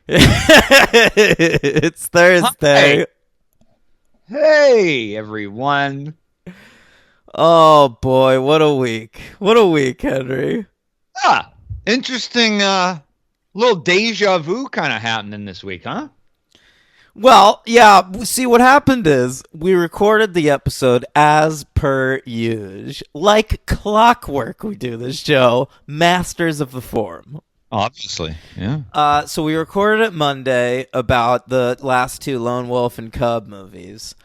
It's Thursday. Hi. Hey, everyone. Oh boy, what a week. What a week, Henry. Interesting little deja vu kind of happening this week, huh? Well, yeah, see what happened is we recorded the episode as per usual. Like clockwork we do this show, masters of the form. Obviously, yeah. So we recorded it Monday about the last two Lone Wolf and Cub movies.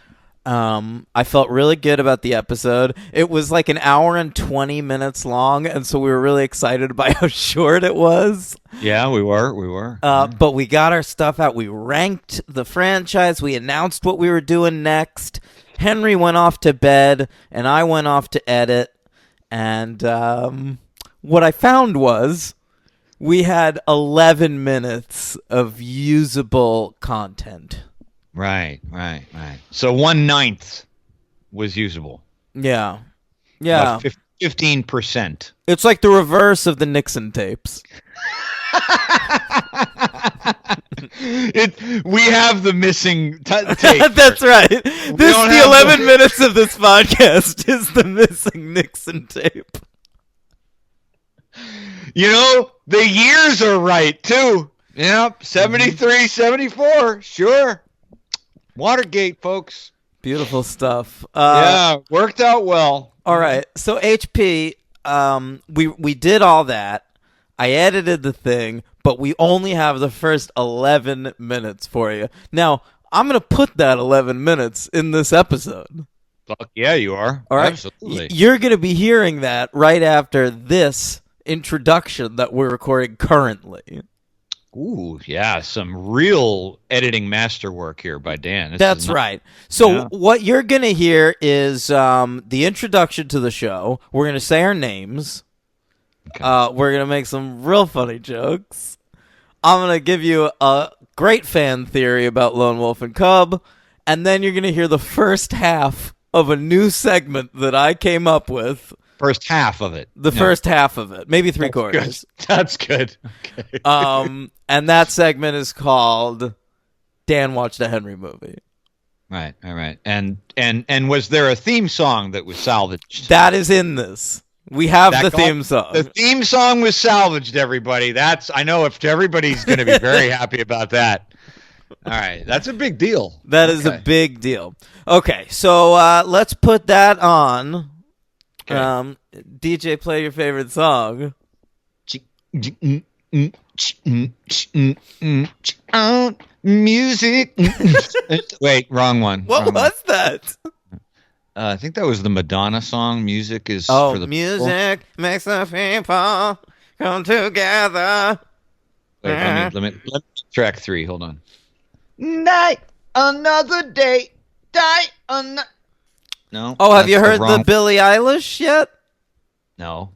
I felt really good about the episode. It was like an hour and 20 minutes long, and so we were really excited by how short it was. Yeah, we were. But we got our stuff out. We ranked the franchise. We announced what we were doing next. Henry went off to bed, and I went off to edit. And what I found was we had 11 minutes of usable content. Right. So 1/9 was usable. Yeah. 15%. It's like the reverse of the Nixon tapes. We have the missing tape. That's right. The 11 minutes of this podcast is the missing Nixon tape. The years are right, too. Yep, 73, 74, sure. Watergate, folks. Beautiful stuff. Yeah, worked out well. All right. So HP, we did all that. I edited the thing, but we only have the first 11 minutes for you. Now, I'm going to put that 11 minutes in this episode. Fuck yeah, you are. All right. Absolutely. You're going to be hearing that right after this introduction that we're recording currently. Ooh, yeah, some real editing masterwork here by Dan. That's right. So what you're going to hear is the introduction to the show. We're going to say our names. Okay. We're going to make some real funny jokes. I'm going to give you a great fan theory about Lone Wolf and Cub. And then you're going to hear the first half of a new segment that I came up with. First half of it. First half of it. Maybe three quarters. That's good. Okay. And that segment is called Dan Watched a Henry Movie. Right. All right. And was there a theme song that was salvaged? That is in this. We have the theme song. The theme song was salvaged, everybody. I know if everybody's going to be very happy about that. All right. That's a big deal. That is a big deal. Okay. So let's put that on. Okay. DJ, play your favorite song. Music. Wait, wrong one. What was that? I think that was the Madonna song. Music is for the music people. Makes the people come together. Wait, let me track 3. Hold on. Night, another day, die another. No. Oh, have you heard the Billie Eilish yet? No.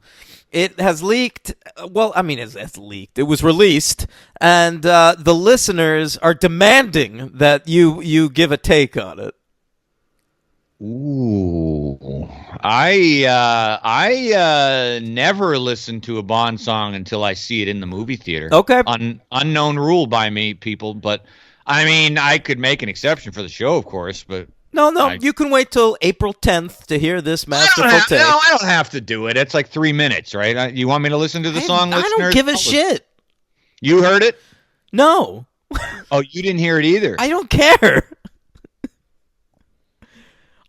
It has leaked. Well, I mean, it's leaked. It was released, and the listeners are demanding that you give a take on it. Ooh, I never listen to a Bond song until I see it in the movie theater. Okay. Unknown rule by me, people. But I mean, I could make an exception for the show, of course, but. No, you can wait till April 10th to hear this masterful take. No, I don't have to do it. It's like 3 minutes, right? You want me to listen to the song, listeners? I don't give a shit. You heard it? No. Oh, you didn't hear it either? I don't care.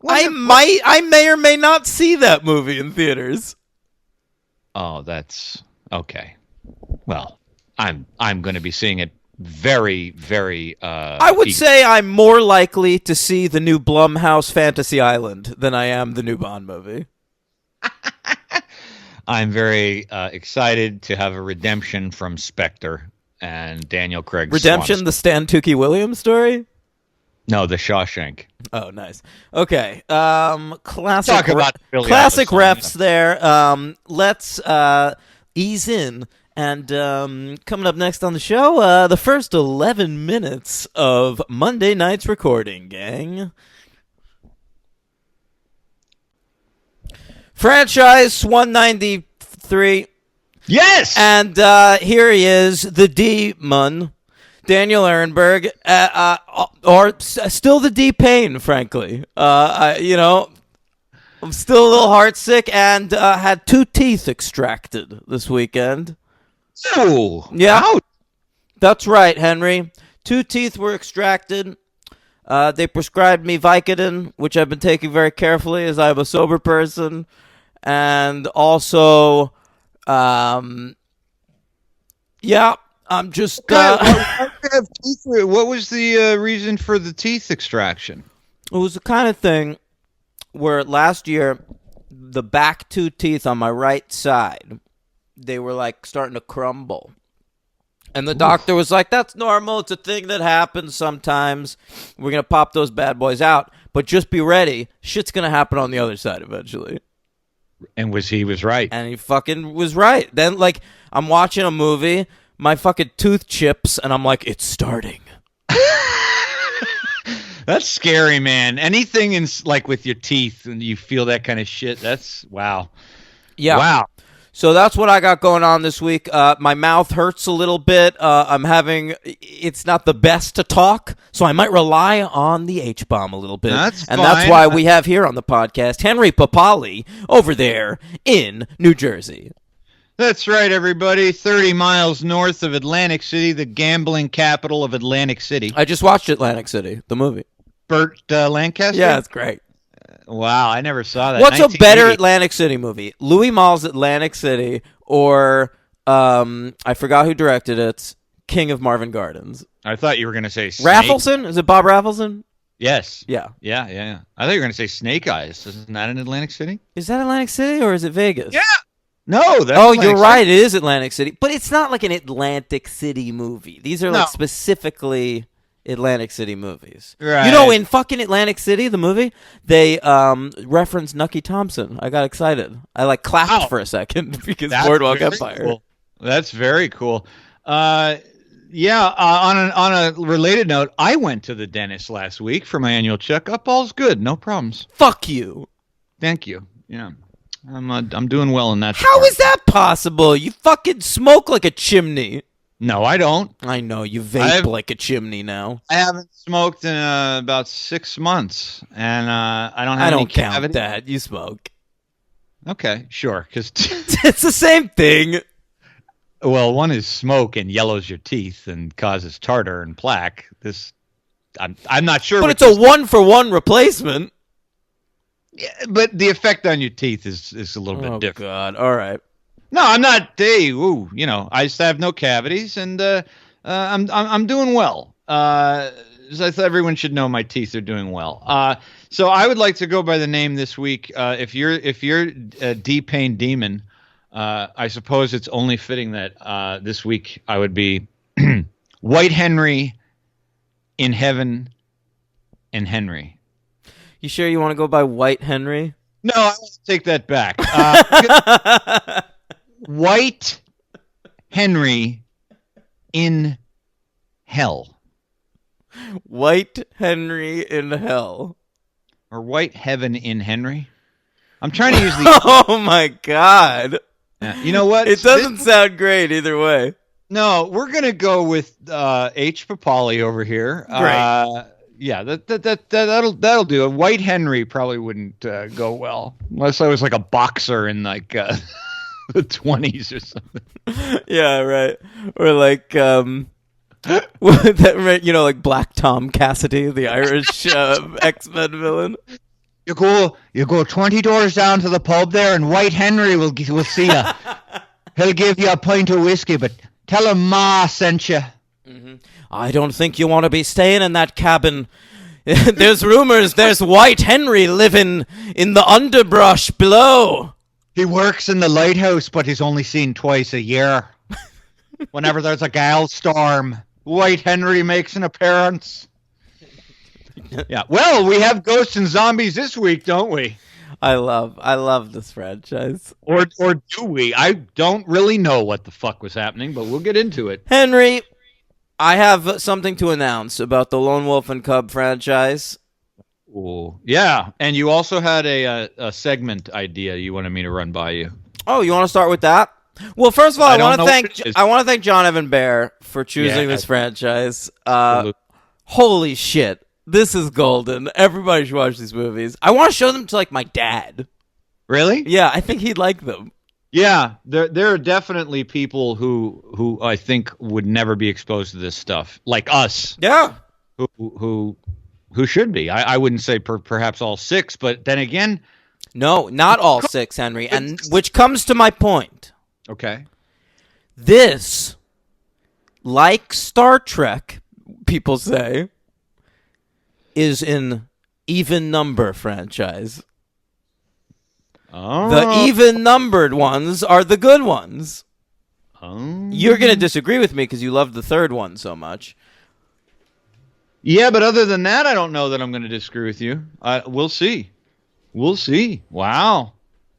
I may or may not see that movie in theaters. Oh, that's okay. Well, I'm going to be seeing it very, very I would say I'm more likely to see the new Blumhouse Fantasy Island than I am the new Bond movie. I'm very excited to have a redemption from Spectre and Daniel Craig's Redemption, the Stan Tukey Williams story? No, the Shawshank. Oh, nice. Okay. Classic Talk about classic refs there. Let's ease in. And coming up next on the show, the first 11 minutes of Monday night's recording, gang. Franchise 193. Yes! And here he is, the D-Mun. Daniel Ehrenberg, or still the D-Pain, frankly. I'm still a little heartsick and had 2 teeth extracted this weekend. Oh, Yeah. ouch. That's right, Henry. 2 teeth were extracted. They prescribed me Vicodin, which I've been taking very carefully as I'm a sober person. And also, I'm just... What was the reason for the teeth extraction? It was the kind of thing where last year, the back 2 teeth on my right side, they were like starting to crumble. And the doctor was like, that's normal. It's a thing that happens sometimes. We're going to pop those bad boys out. But just be ready. Shit's going to happen on the other side eventually. And he was right. And he fucking was right. Then, like, I'm watching a movie, my fucking tooth chips, and I'm like, it's starting. That's scary, man. Anything in like with your teeth and you feel that kind of shit, that's wow. Yeah. Wow. So that's what I got going on this week. My mouth hurts a little bit. It's not the best to talk, so I might rely on the H-bomb a little bit. That's and fine. that's why we have here on the podcast Henry Papali over there in New Jersey. That's right, everybody. 30 miles north of Atlantic City, the gambling capital of Atlantic City. I just watched Atlantic City, the movie. Burt Lancaster? Yeah, it's great. Wow, I never saw that. What's a better 1980. Atlantic City movie? Louis Malle's Atlantic City or I forgot who directed it, King of Marvin Gardens. I thought you were going to say Snake. Raffleson? Is it Bob Raffleson? Yes. Yeah. Yeah. I thought you were going to say Snake Eyes. Isn't that in Atlantic City? Is that Atlantic City or is it Vegas? Yeah. No, that's Oh, Atlantic you're City. right. It is Atlantic City. But it's not like an Atlantic City movie. These are like No. specifically Atlantic City movies. Right. You know, in fucking Atlantic City, the movie, they referenced Nucky Thompson. I got excited. I like clapped Wow. for a second because That's Boardwalk very Empire. Cool. That's very cool. On a related note, I went to the dentist last week for my annual checkup. All's good. No problems. Fuck you. Thank you. Yeah. I'm doing well in that. How department. is that possible? You fucking smoke like a chimney. No, I don't. I know, you vape like a chimney now. I haven't smoked in about 6 months, and I don't have I any don't count cavity. that. You smoke. Okay, sure. Because It's the same thing. well, one is smoke and yellows your teeth and causes tartar and plaque. I'm not sure. But which it's a is- 1-for-1 replacement. Yeah, but the effect on your teeth is a little bit Oh, different. God. All right. No, I'm not. Hey, I just have no cavities, and I'm doing well. So I thought everyone should know my teeth are doing well. So I would like to go by the name this week. If you're a D-Pain Demon, I suppose it's only fitting that this week I would be White Henry in heaven and Henry. You sure you want to go by White Henry? No, I want to take that back. White Henry in hell. White Henry in hell. Or White Heaven in Henry. I'm trying to use the... Oh, my God. You know what? It doesn't sound great either way. No, we're going to go with H. Papali over here. Great. Yeah, that'll do. A White Henry probably wouldn't go well. Unless I was like a boxer in like the 20s or something. Yeah, right. Or like, like Black Tom Cassidy, the Irish X-Men villain. You go 20 doors down to the pub there, and White Henry will see you. He'll give you a pint of whiskey, but tell him Ma sent you. I don't think you want to be staying in that cabin. There's rumors there's White Henry living in the underbrush below. He works in the lighthouse, but he's only seen twice a year. Whenever there's a gal storm, White Henry makes an appearance. Yeah. Well, we have ghosts and zombies this week, don't we? I love this franchise. Or do we? I don't really know what the fuck was happening, but we'll get into it. Henry, I have something to announce about the Lone Wolf and Cub franchise. Ooh. Yeah, and you also had a segment idea you wanted me to run by you. Oh, you want to start with that? Well, first of all, I I don't want to know thank what it is. I want to thank John Evan Bear for choosing this franchise. Holy shit, this is golden. Everybody should watch these movies. I want to show them to like my dad. Really? Yeah, I think he'd like them. Yeah, there are definitely people who I think would never be exposed to this stuff, like us, Yeah. who should be. I wouldn't say perhaps all six, but then again, No, not all six, Henry. And which comes to my point. okay. This, like Star Trek, people say, is an even number franchise. Oh. The even numbered ones are the good ones. Oh. You're going to disagree with me because you love the third one so much. Yeah, but other than that, I don't know that I'm going to disagree with you. We'll see. We'll see. Wow.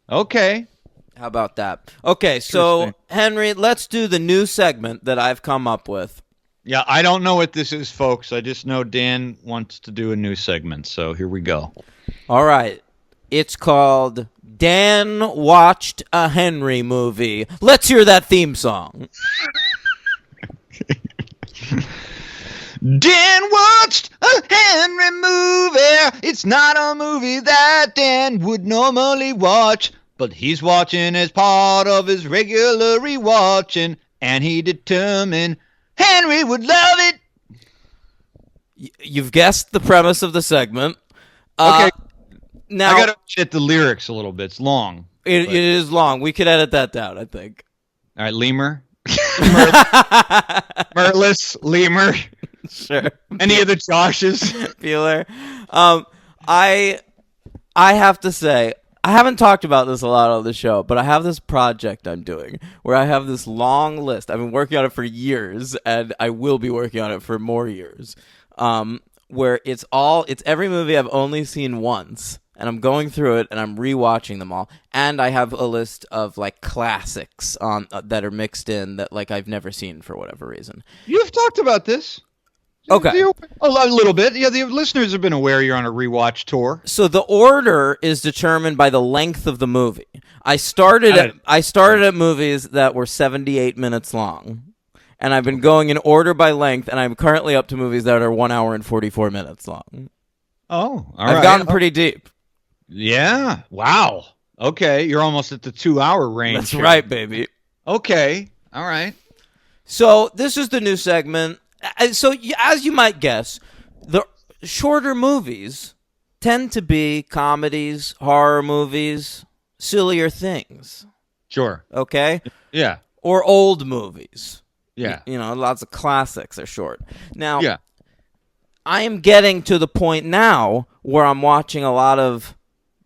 Okay. How about that? Okay, so, Interesting. Henry, let's do the new segment that I've come up with. Yeah, I don't know what this is, folks. I just know Dan wants to do a new segment, so here we go. All right. It's called Dan Watched a Henry Movie. Let's hear that theme song. Dan watched a Henry movie. It's not a movie that Dan would normally watch, but he's watching as part of his regular rewatching, and he determined Henry would love it. You've guessed the premise of the segment. Okay. Now, I gotta hit the lyrics a little bit. It's long. it is long. We could edit that down, I think. All right, Lemur. Mertlis, Lemur. Sure. Any of the Joshes? Bueller. I have to say, I haven't talked about this a lot on the show, but I have this project I'm doing where I have this long list. I've been working on it for years, and I will be working on it for more years. Where it's every movie I've only seen once, and I'm going through it and I'm rewatching them all, and I have a list of like classics that are mixed in that like I've never seen for whatever reason. You've talked about this. Okay. A little bit. Yeah, the listeners have been aware you're on a rewatch tour. So the order is determined by the length of the movie. I started at movies that were 78 minutes long, and I've been going in order by length, and I'm currently up to movies that are 1 hour and 44 minutes long. Oh, all I've right. gotten pretty deep. Yeah. Wow. Okay, you're almost at the 2 hour range. That's here. right, baby. Okay. All right. So this is the new segment. So as you might guess, the shorter movies tend to be comedies, horror movies, sillier things. Sure. Okay? Yeah. Or old movies. Yeah. You know, lots of classics are short. Now, Yeah. I am getting to the point now where I'm watching a lot of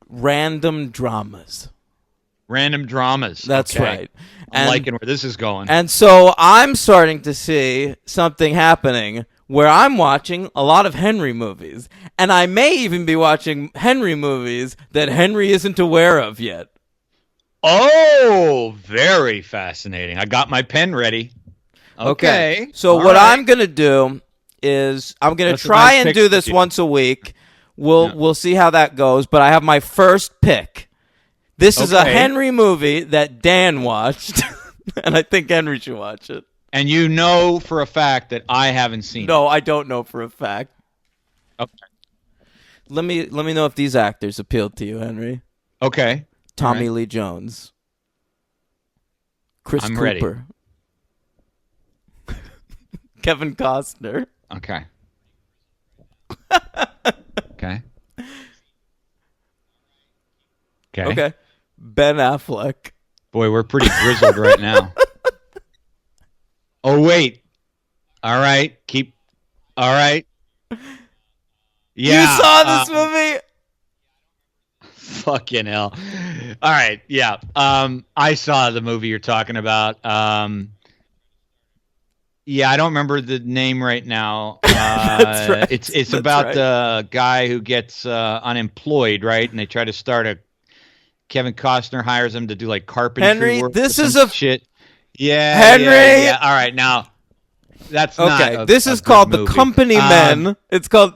random dramas. Random dramas. That's Okay. right. I'm liking where this is going. And so I'm starting to see something happening where I'm watching a lot of Henry movies. And I may even be watching Henry movies that Henry isn't aware of yet. Oh, very fascinating. I got my pen ready. Okay. So All what right. I'm going to do is I'm going to That's a try nice and pick do this for you. once a week. We'll see how that goes, but I have my first pick. This is a Okay. Henry movie that Dan watched, and I think Henry should watch it. And you know for a fact that I haven't seen No, I don't know for a fact. it. Okay. Let me know if these actors appealed to you, Henry. Okay. Tommy All right. Lee Jones, Chris I'm ready. Cooper, Kevin Costner. Okay. Okay. Okay, Ben Affleck. Boy, we're pretty grizzled right now. Oh, wait. All right. All right. Yeah. You saw this movie? Fucking hell. All right. Yeah. I saw the movie you're talking about. Yeah, I don't remember the name right now. That's right. It's That's about right. the guy who gets unemployed, right? And they try to start a. Kevin Costner hires him to do like carpentry Henry, work. this or is some a- shit. Yeah, Henry! Yeah. All right, now that's Okay, not. this is called The Company Men. It's called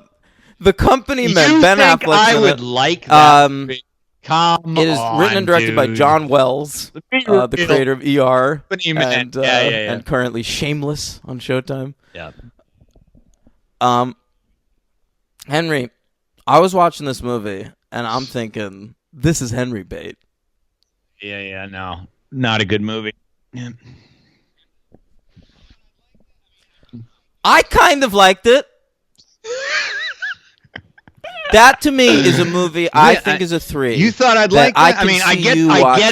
The Company Men. You Ben think Affleck's I in would it. like that movie? Come It is on, written and directed by dude. John Wells, the creator of ER, Man. Yeah. and currently Shameless on Showtime. Yeah. Henry, I was watching this movie and I'm thinking, this is Henry bait. Yeah, no. Not a good movie. Yeah. I kind of liked it. That to me is a movie I think is a 3. You thought I'd that like that? I mean, I get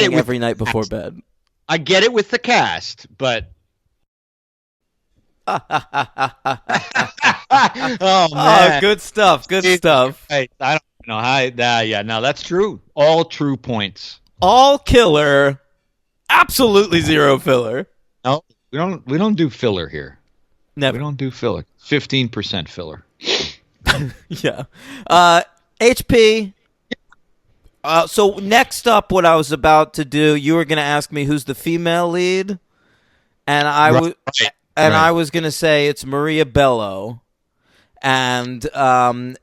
it with every night before bed. I get it with the cast, but oh man, Oh, good stuff. Good stuff. I don't know how. Yeah, no, that's true. All true points. All killer, absolutely zero filler. No, we don't do filler here. Never. We don't do filler. 15% filler. Yeah. HP. So next up, what I was about to do, you were going to ask me who's the female lead, and I was going to say it's Maria Bello, and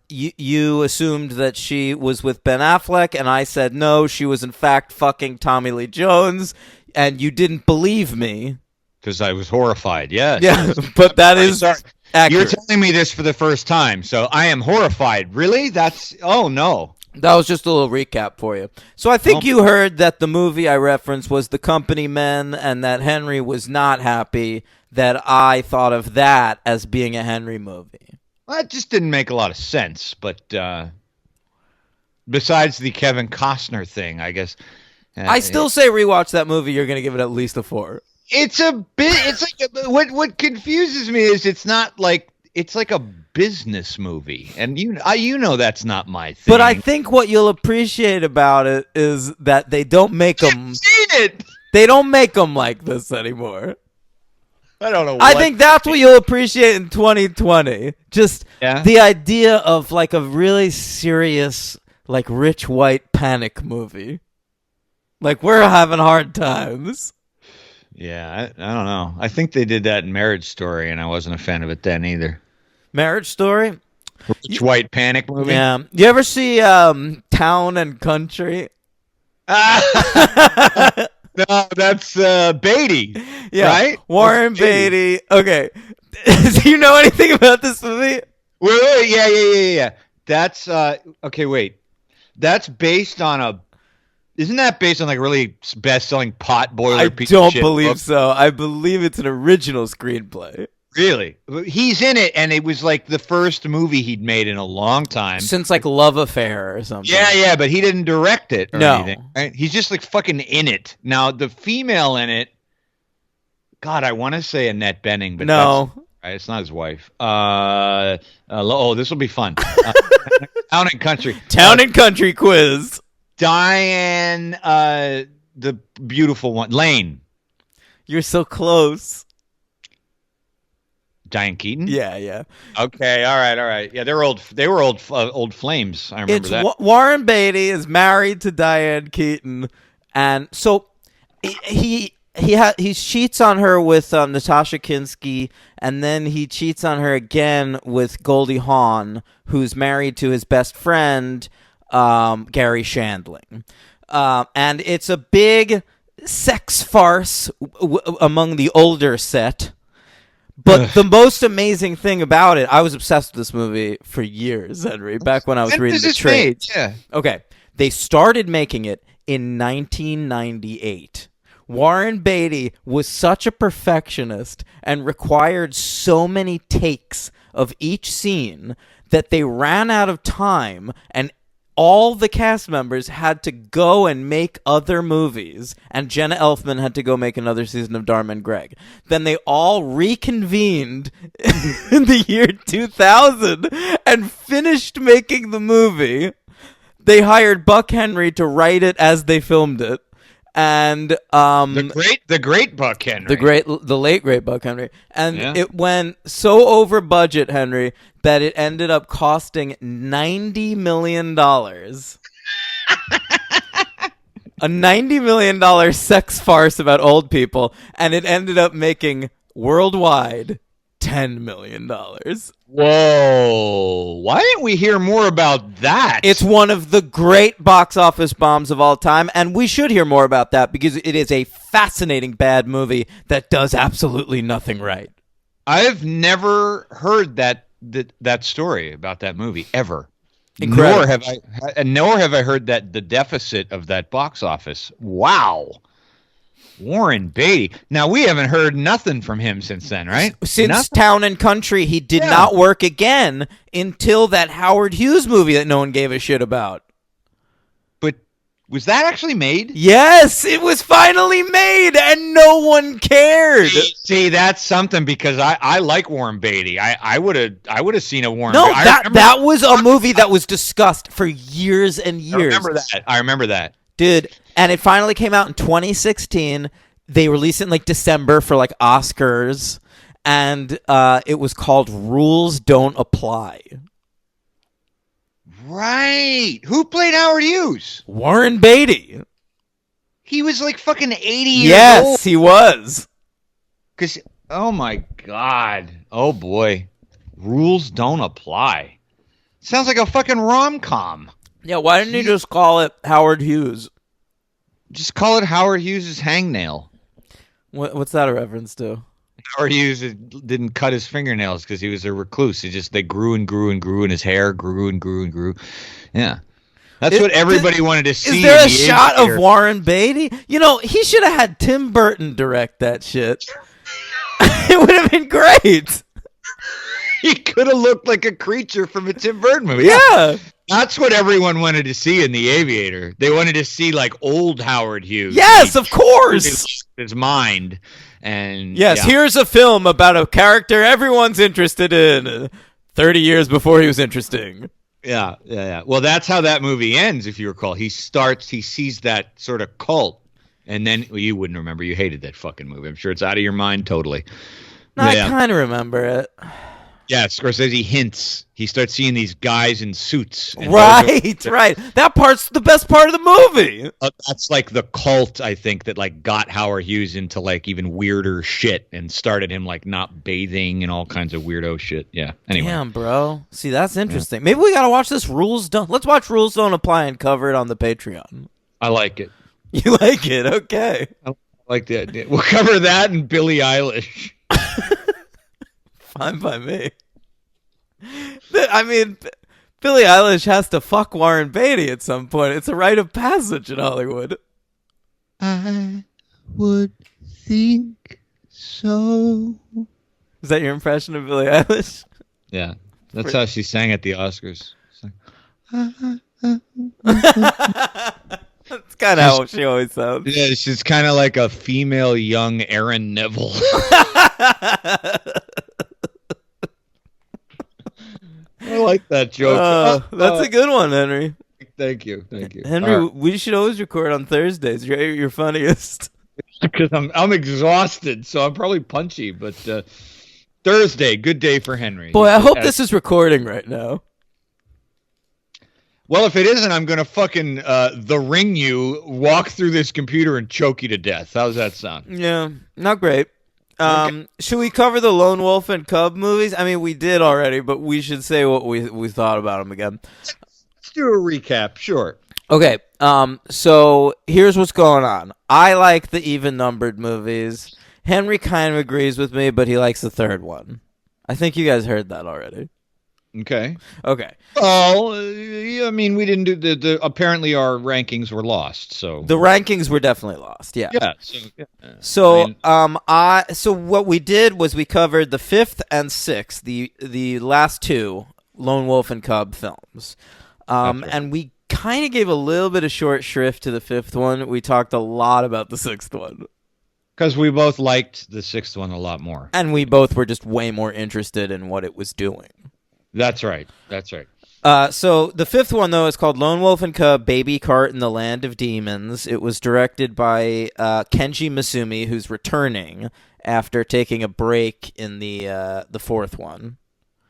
you assumed that she was with Ben Affleck, and I said no, she was in fact fucking Tommy Lee Jones, and you didn't believe me. Because I was horrified. Yes. Yeah, but that is accurate. You're telling me this for the first time, so I am horrified. Really? Oh no. That was just a little recap for you. So I think you heard that the movie I referenced was The Company Men, and that Henry was not happy that I thought of that as being a Henry movie. Well, that just didn't make a lot of sense, but besides the Kevin Costner thing, I guess. I still say rewatch that movie, you're going to give it at least a 4. It's a bit. It's like what confuses me is it's like a business movie, and you know that's not my thing. But I think what you'll appreciate about it is that they don't make them. Seen it. They don't make them like this anymore. I don't know. I think that's what you'll appreciate in 2020. Just the idea of like a really serious, like rich white panic movie. Like we're having hard times. Yeah, I don't know. I think they did that in Marriage Story, and I wasn't a fan of it then either. Marriage Story? Rich white panic movie? Yeah. You ever see Town and Country? No, that's Beatty. Yeah, right? Warren Beatty. Okay. Do you know anything about this movie? Wait, yeah. That's okay. Wait, that's based on a. Isn't that based on like a really best-selling pot boiler? I piece don't of shit believe book? so. I believe it's an original screenplay. Really? He's in it, and it was like the first movie he'd made in a long time. Since like Love Affair or something. Yeah, but he didn't direct it or No. anything. Right? He's just like fucking in it. Now, the female in it, God, I want to say Annette Bening, but no. it's not his wife. This will be fun. Town and Country. Town and Country quiz. Diane, the beautiful one. Lane. You're so close. Diane Keaton? Yeah. Okay, all right. Yeah, they were old flames. I remember that. Warren Beatty is married to Diane Keaton, and so he cheats on her with Natasha Kinski, and then he cheats on her again with Goldie Hawn, who's married to his best friend, Gary Shandling. And it's a big sex farce among the older set. But the most amazing thing about it, I was obsessed with this movie for years, Henry, back when I was reading the trades. Yeah. Okay, they started making it in 1998. Warren Beatty was such a perfectionist and required so many takes of each scene that they ran out of time, and all the cast members had to go and make other movies, and Jenna Elfman had to go make another season of Dharma and Greg. Then they all reconvened in the year 2000 and finished making the movie. They hired Buck Henry to write it as they filmed it. And the great Buck Henry, the late great Buck Henry, and it went so over budget, Henry, that it ended up costing $90 million. A $90 million sex farce about old people, and it ended up making worldwide $10 million. Whoa. Why didn't we hear more about that? It's one of the great box office bombs of all time, and we should hear more about that because it is a fascinating bad movie that does absolutely nothing right. I've never heard that story about that movie ever. Incredible. Nor have I heard that the deficit of that box office. Wow. Warren Beatty. Now, we haven't heard nothing from him since then, right? Since nothing? Town and Country, he did not work again until that Howard Hughes movie that no one gave a shit about. But was that actually made? Yes, it was finally made, and no one cared. See, that's something because I like Warren Beatty. I would have seen a Warren. No, Beatty. that was a movie that was discussed for years and years. I remember that. Dude, and it finally came out in 2016. They released it in like December for like Oscars, and it was called Rules Don't Apply. Right. Who played Howard Hughes? Warren Beatty. He was like fucking 80 years old. Yes, he was. Because, oh my God. Oh boy. Rules Don't Apply. Sounds like a fucking rom-com. Yeah, why didn't you just call it Howard Hughes? Just call it Howard Hughes' hangnail. What's that a reference to? Howard Hughes didn't cut his fingernails because he was a recluse. They grew and grew and grew, and his hair grew and grew and grew. Yeah. That's what everybody wanted to see. Is there a shot of Warren Beatty? You know, he should have had Tim Burton direct that shit. It would have been great. He could have looked like a creature from a Tim Burton movie. Yeah. That's what everyone wanted to see in The Aviator. They wanted to see like old Howard Hughes. Yes, of course. His mind. And yes, here's a film about a character everyone's interested in 30 years before he was interesting. Yeah. Well, that's how that movie ends, if you recall. He sees that sort of cult, and then you wouldn't remember. You hated that fucking movie. I'm sure it's out of your mind totally. No, I kind of remember it. Yeah, Scorsese hints. He starts seeing these guys in suits. Right. That part's the best part of the movie. That's like the cult, I think, that like got Howard Hughes into like even weirder shit and started him like not bathing and all kinds of weirdo shit. Yeah. Anyway. Damn, bro. See, that's interesting. Maybe we gotta watch this. Let's watch Rules Don't Apply and cover it on the Patreon. I like it. You like it? Okay. I like the idea. We'll cover that and Billie Eilish. Fine by me. I mean, Billie Eilish has to fuck Warren Beatty at some point. It's a rite of passage in Hollywood. I would think so. Is that your impression of Billie Eilish? Yeah. That's how she sang at the Oscars. That's kind of how she always sounds. Yeah, she's kind of like a female young Aaron Neville. I like that joke. That's a good one, Henry. Thank you. Henry, right. we should always record on Thursdays. You're funniest. Because I'm exhausted, so I'm probably punchy. But Thursday, good day for Henry. Boy, I hope this is recording right now. Well, if it isn't, I'm going to fucking the ring you, walk through this computer and choke you to death. How's that sound? Yeah, not great. Okay. Should we cover the Lone Wolf and Cub movies? I mean, we did already, but we should say what we thought about them again. Let's do a recap, sure. Okay, so here's what's going on. I like the even-numbered movies. Henry kind of agrees with me, but he likes the third one. I think you guys heard that already. Okay. Okay. Well, I mean, we didn't do apparently our rankings were lost, so The rankings were definitely lost, yeah. yeah. So so what we did was we covered the 5th and 6th, the last two Lone Wolf and Cub films. Right. And we kind of gave a little bit of short shrift to the 5th one. We talked a lot about the 6th one. Because we both liked the 6th one a lot more. And we both were just way more interested in what it was doing. That's right. So the 5th one, though, is called Lone Wolf and Cub, Baby Cart in the Land of Demons. It was directed by Kenji Misumi, who's returning after taking a break in the 4th one.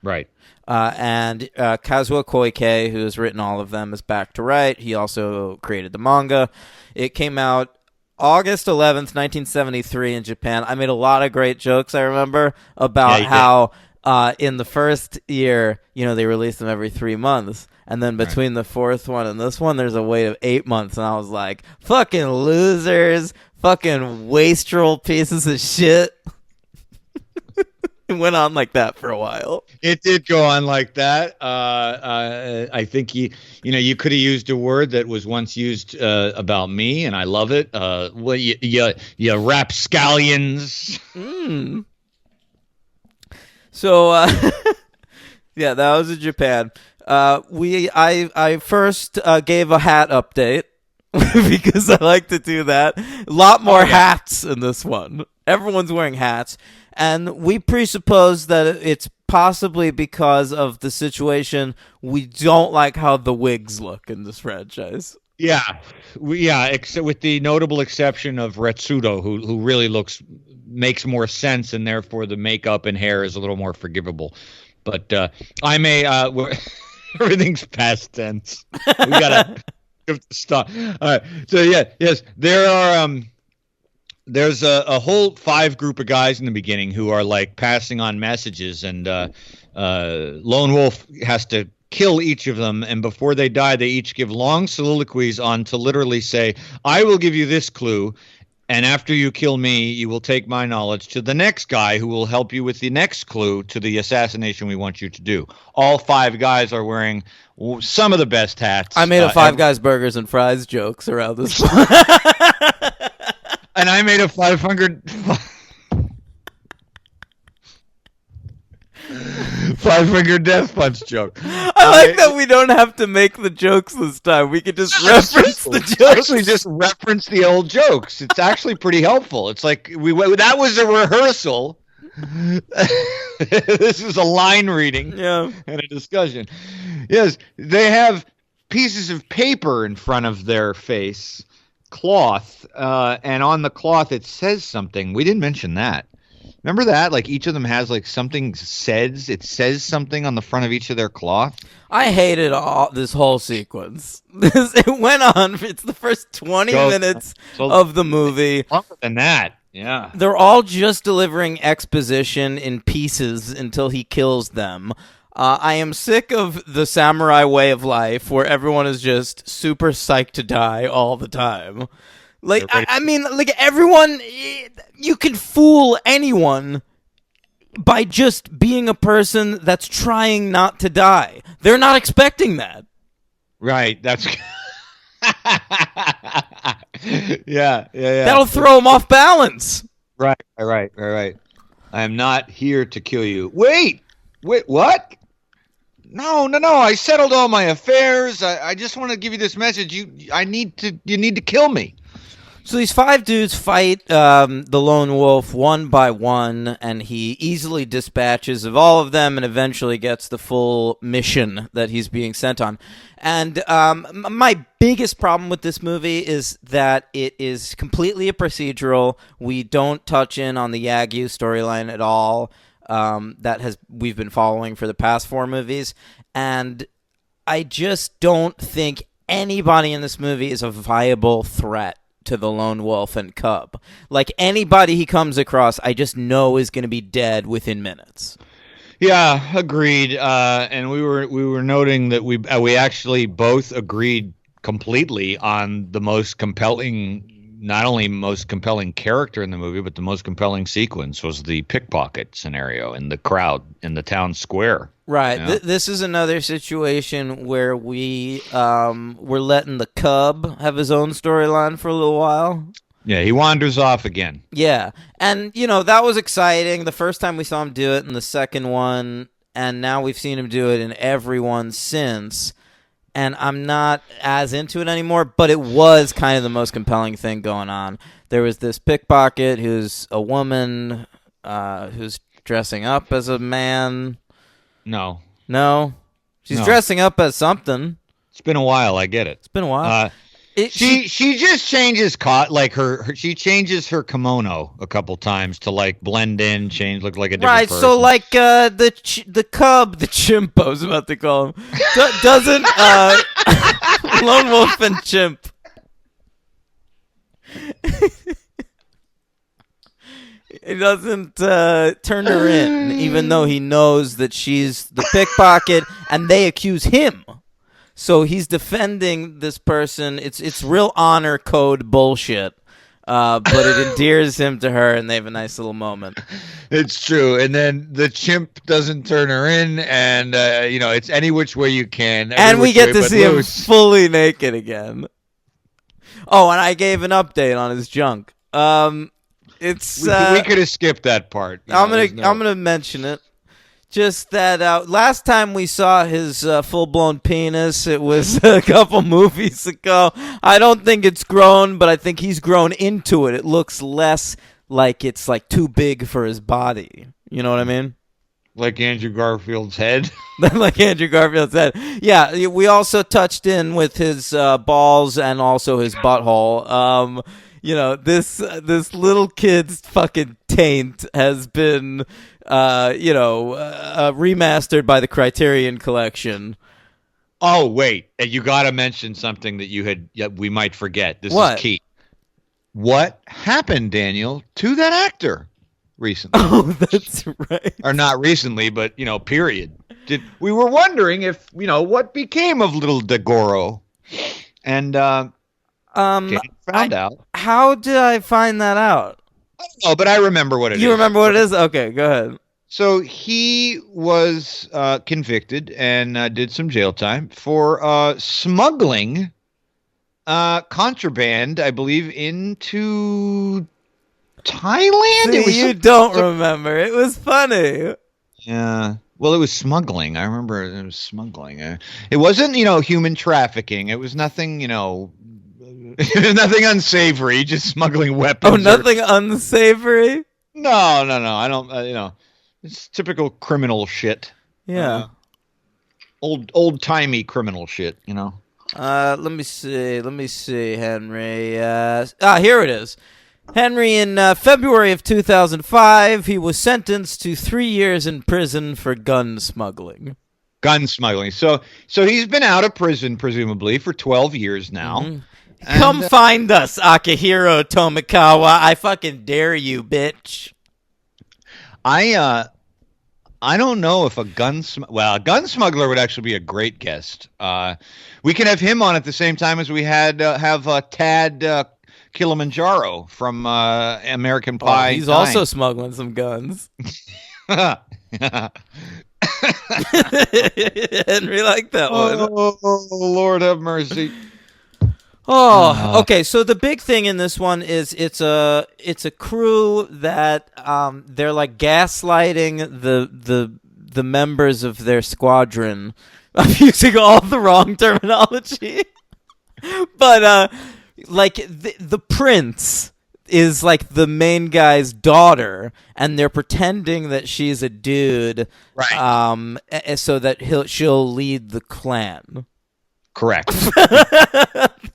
Right. And Kazuo Koike, who has written all of them, is back to write. He also created the manga. It came out August 11th, 1973 in Japan. I made a lot of great jokes, I remember, about how in the first year, they released them every 3 months. And then between the fourth one and this one, there's a wait of 8 months. And I was like, fucking losers, fucking wastrel pieces of shit. It went on like that for a while. It did go on like that. I think you could have used a word that was once used about me, and I love it. Well, you rapscallions. So, yeah, that was in Japan. I first gave a hat update because I like to do that. A lot more hats in this one. Everyone's wearing hats. And we presuppose that it's possibly because of the situation. We don't like how the wigs look in this franchise. Yeah, except with the notable exception of Retsudo, who really makes more sense, and therefore the makeup and hair is a little more forgivable. But I may everything's past tense. We gotta stop. All right. So yes, there are there's a whole 5 group of guys in the beginning who are like passing on messages, and Lone Wolf has to kill each of them, and before they die, they each give long soliloquies on to literally say, I will give you this clue, and after you kill me, you will take my knowledge to the next guy who will help you with the next clue to the assassination we want you to do. All 5 guys are wearing some of the best hats. I made a Five Guys Burgers and Fries jokes around this one. And I made a 500 death punch joke. I like that we don't have to make the jokes this time. We can just reference the jokes. Actually, just reference the old jokes. It's actually pretty helpful. It's like that was a rehearsal. This is a line reading and a discussion. Yes, they have pieces of paper in front of their face. Cloth, and on the cloth it says something. We didn't mention that. Remember that? Like each of them has like something says. It says something on the front of each of their cloth. I hated this whole sequence. It went on. It's the first 20 minutes of the movie. Longer than that. Yeah. They're all just delivering exposition in pieces until he kills them. I am sick of the samurai way of life where everyone is just super psyched to die all the time. Like, I mean, like everyone, you can fool anyone by just being a person that's trying not to die. They're not expecting that. Right. That's... Yeah. That'll throw them off balance. Right. I am not here to kill you. Wait, what? No. I settled all my affairs. I just want to give you this message. You need to kill me. So these 5 dudes fight the Lone Wolf one by one, and he easily dispatches of all of them and eventually gets the full mission that he's being sent on. And my biggest problem with this movie is that it is completely a procedural. We don't touch in on the Yagyu storyline at all. We've been following for the past 4 movies, and I just don't think anybody in this movie is a viable threat to the Lone Wolf and Cub. Like anybody he comes across, I just know is going to be dead within minutes. Yeah, agreed. And we were noting that we actually both agreed completely on the most compelling, not only most compelling character in the movie, but the most compelling sequence was the pickpocket scenario in the crowd in the town square. Right. Yeah. This is another situation where we're letting the Cub have his own storyline for a little while. Yeah, he wanders off again. Yeah. And, that was exciting. The first time we saw him do it in the second one, and now we've seen him do it in every one since. And I'm not as into it anymore, but it was kind of the most compelling thing going on. There was this pickpocket who's a woman who's dressing up as a man. No. She's dressing up as something. It's been a while. I get it. It's been a while. She just changes she changes her kimono a couple times to like blend in, look like a different person. So like the Cub, the chimp I was about to call him, doesn't Lone Wolf and Chimp. He doesn't turn her in, even though he knows that she's the pickpocket, and they accuse him. So he's defending this person. It's real honor code bullshit, but it endears him to her, and they have a nice little moment. It's true. And then the chimp doesn't turn her in, and it's any which way you can. And we get to see him fully naked again. Oh, and I gave an update on his junk. It's we could have skipped that part. I'm gonna mention it. Just that last time we saw his full-blown penis, it was a couple movies ago. I don't think it's grown, but I think he's grown into it. It looks less like it's like too big for his body. You know what I mean? Like Andrew Garfield's head. Like Andrew Garfield's head. Yeah, we also touched in with his balls and also his butthole. This little kid's fucking taint has been remastered by the Criterion Collection. Oh, wait. You got to mention something that we might forget. This is key. What happened, Daniel, to that actor recently? Oh, that's right. Or not recently, but, period. We were wondering if, what became of little DeGoro. And found out. How did I find that out? I don't know, but I remember what it is. You remember what it is? Okay, go ahead. So he was convicted and did some jail time for smuggling contraband, I believe, into Thailand. See, you don't remember. It was funny. Yeah. Well, it was smuggling. I remember it was smuggling. It wasn't, human trafficking. It was nothing, nothing unsavory, just smuggling weapons. Oh, nothing unsavory? No. I don't, it's typical criminal shit. Yeah. Old-timey criminal shit, Let me see, Henry. Here it is. Henry, in February of 2005, he was sentenced to 3 years in prison for gun smuggling. Gun smuggling. So he's been out of prison, presumably, for 12 years now. Mm-hmm. Come find us, Akihiro Tomikawa. I fucking dare you, bitch. I don't know if a gun smuggler would actually be a great guest. We can have him on at the same time as we have Tad Kilimanjaro from American Pie. He's also smuggling some guns. Henry liked that one. Oh, Lord have mercy. Oh, okay. So the big thing in this one is it's a crew that they're like gaslighting the members of their squadron. I'm using all the wrong terminology, but like the prince is like the main guy's daughter, and they're pretending that she's a dude, right? So that she'll lead the clan. Correct.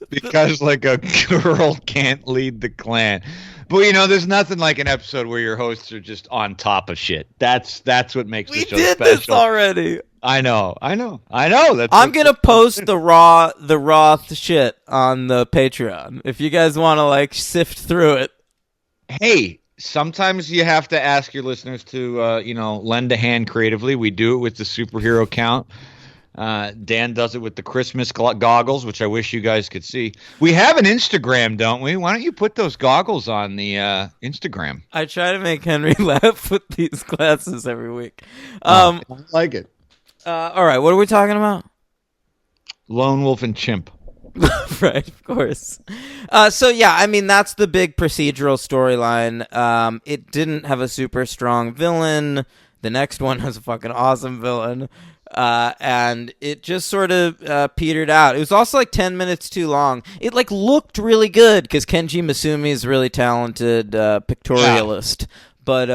Because like a girl can't lead the clan. But there's nothing like an episode where your hosts are just on top of shit. That's what makes the show special. We did this already. I know. I'm gonna post the raw shit on the Patreon if you guys want to like sift through it. Hey, sometimes you have to ask your listeners to lend a hand creatively. We do it with the superhero count. Dan does it with the Christmas goggles, which I wish you guys could see. We have an Instagram, don't we? Why don't you put those goggles on the Instagram? I try to make Henry laugh with these glasses every week. I like it. All right, what are we talking about? Lone Wolf and Chimp. Right, of course. So yeah, I mean that's the big procedural storyline. It didn't have a super strong villain. The next one has a fucking awesome villain. And it just sort of petered out. It was also like 10 minutes too long. It like looked really good because Kenji Masumi is a really talented pictorialist. Yeah. But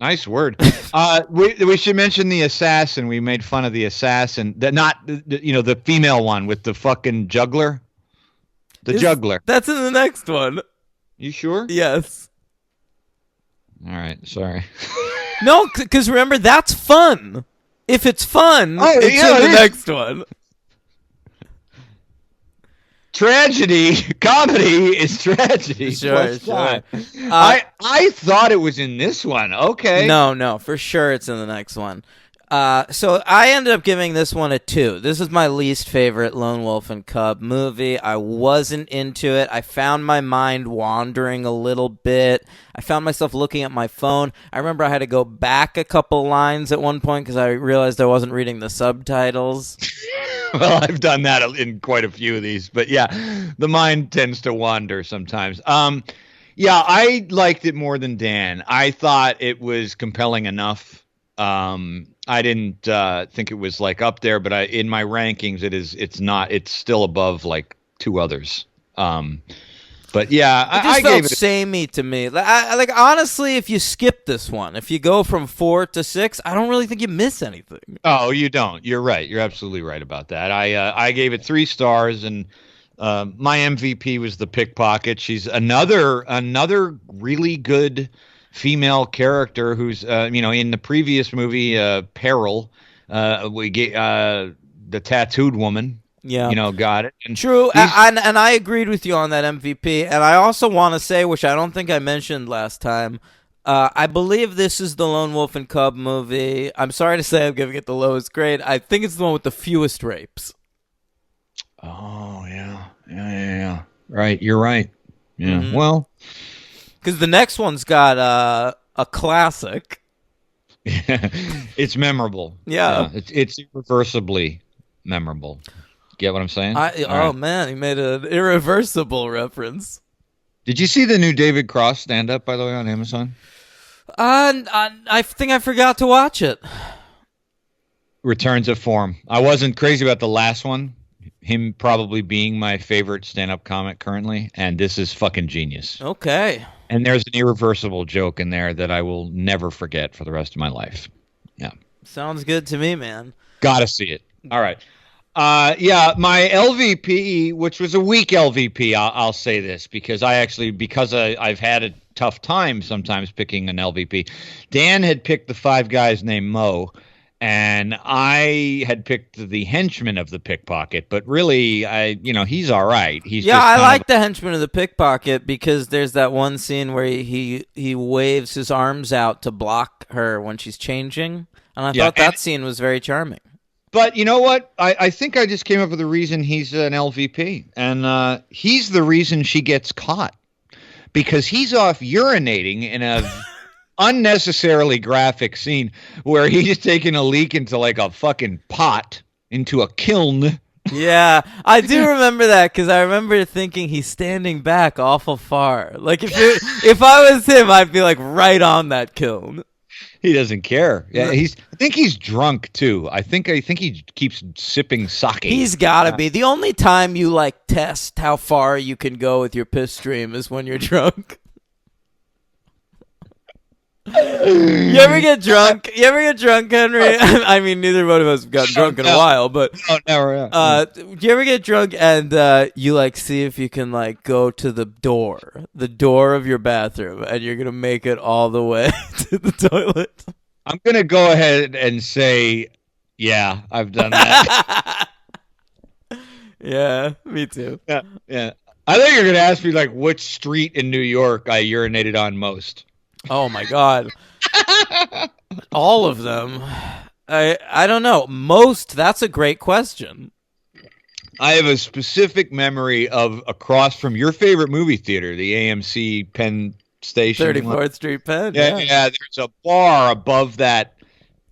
nice word. We should mention the assassin. We made fun of the assassin. The female one with the fucking juggler. Juggler. That's in the next one. You sure? Yes. All right. Sorry. No, because remember, that's fun. If it's fun, it's in the next one. tragedy, comedy is tragedy. Sure. I thought it was in this one. Okay. No, for sure it's in the next one. So I ended up giving this one a 2. This is my least favorite Lone Wolf and Cub movie. I wasn't into it. I found my mind wandering a little bit. I found myself looking at my phone. I remember I had to go back a couple lines at one point because I realized I wasn't reading the subtitles. Well, I've done that in quite a few of these, but yeah, the mind tends to wander sometimes. Yeah, I liked it more than Dan. I thought it was compelling enough. I didn't think it was like up there, but in my rankings, it's not. It's still above like 2 others. But yeah, it just I felt gave it samey to me. Like honestly, if you skip this one, if you go from 4 to 6, I don't really think you miss anything. Oh, you don't. You're right. You're absolutely right about that. I gave it 3 stars, and my MVP was the pickpocket. She's another really good female character who's in the previous movie Peril, we get the tattooed woman. Yeah, got it. And true. And I agreed with you on that MVP. And I also want to say, which I don't think I mentioned last time, I believe this is the Lone Wolf and Cub movie. I'm sorry to say I'm giving it the lowest grade. I think it's the one with the fewest rapes. Oh yeah. Right, you're right. Yeah. Mm-hmm. Well, because the next one's got a classic. It's memorable. Yeah. It's irreversibly memorable. Get what I'm saying? Man, he made an irreversible reference. Did you see the new David Cross stand-up, by the way, on Amazon? I think I forgot to watch it. Returns of Form. I wasn't crazy about the last one, him probably being my favorite stand-up comic currently, and this is fucking genius. Okay. And there's an irreversible joke in there that I will never forget for the rest of my life. Yeah. Sounds good to me, man. Gotta see it. All right. Yeah, my LVP, which was a weak LVP, I'll say this, because I've had a tough time sometimes picking an LVP. Dan had picked the 5 guys named Mo, and I had picked the henchman of the pickpocket, but really, he's all right. I like the henchman of the pickpocket because there's that one scene where he waves his arms out to block her when she's changing, and I thought that scene was very charming. But you know what? I think I just came up with the reason he's an LVP, and he's the reason she gets caught, because he's off urinating in a unnecessarily graphic scene where he's taking a leak into like a fucking pot, into a kiln. Yeah, I do remember that because I remember thinking he's standing back awful far. Like if I was him, I'd be like right on that kiln. He doesn't care. Yeah, I think he's drunk too. I think he keeps sipping sake. He's gotta be. The only time you like test how far you can go with your piss stream is when you're drunk. You ever get drunk, Henry? I mean, neither one of us have gotten drunk in a while, but never. Do you ever get drunk and you like see if you can like go to the door of your bathroom, and you're gonna make it all the way to the toilet? I'm gonna go ahead and say, yeah, I've done that. Yeah, me too. Yeah. I thought you were gonna ask me like which street in New York I urinated on most. Oh my God. All of them. I don't know. Most, that's a great question. I have a specific memory of across from your favorite movie theater, the AMC Penn Station. 34th Street Penn. Yeah, there's a bar above that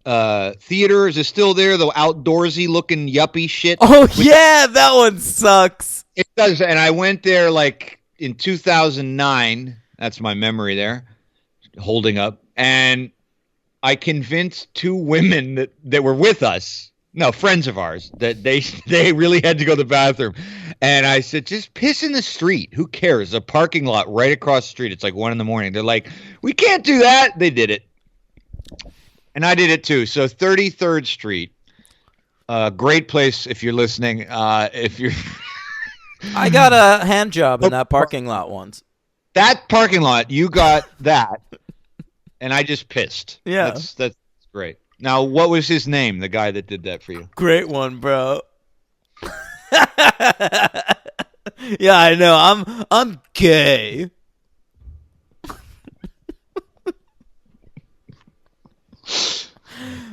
theater. Is it still there? The outdoorsy looking yuppie shit. Oh, yeah, that one sucks. It does. And I went there like in 2009. That's my memory there. Holding up, and I convinced 2 women that were with us, friends of ours, that they really had to go to the bathroom, and I said, just piss in the street, who cares, a parking lot right across the street, it's like 1 a.m. They're like, we can't do that. They did it, and I did it too. So 33rd Street, great place if you're listening. If you're I got a hand job in that parking lot once. That parking lot, you got that. And I just pissed. Yeah. That's great. Now, what was his name, the guy that did that for you? Great one, bro. Yeah, I know. I'm gay.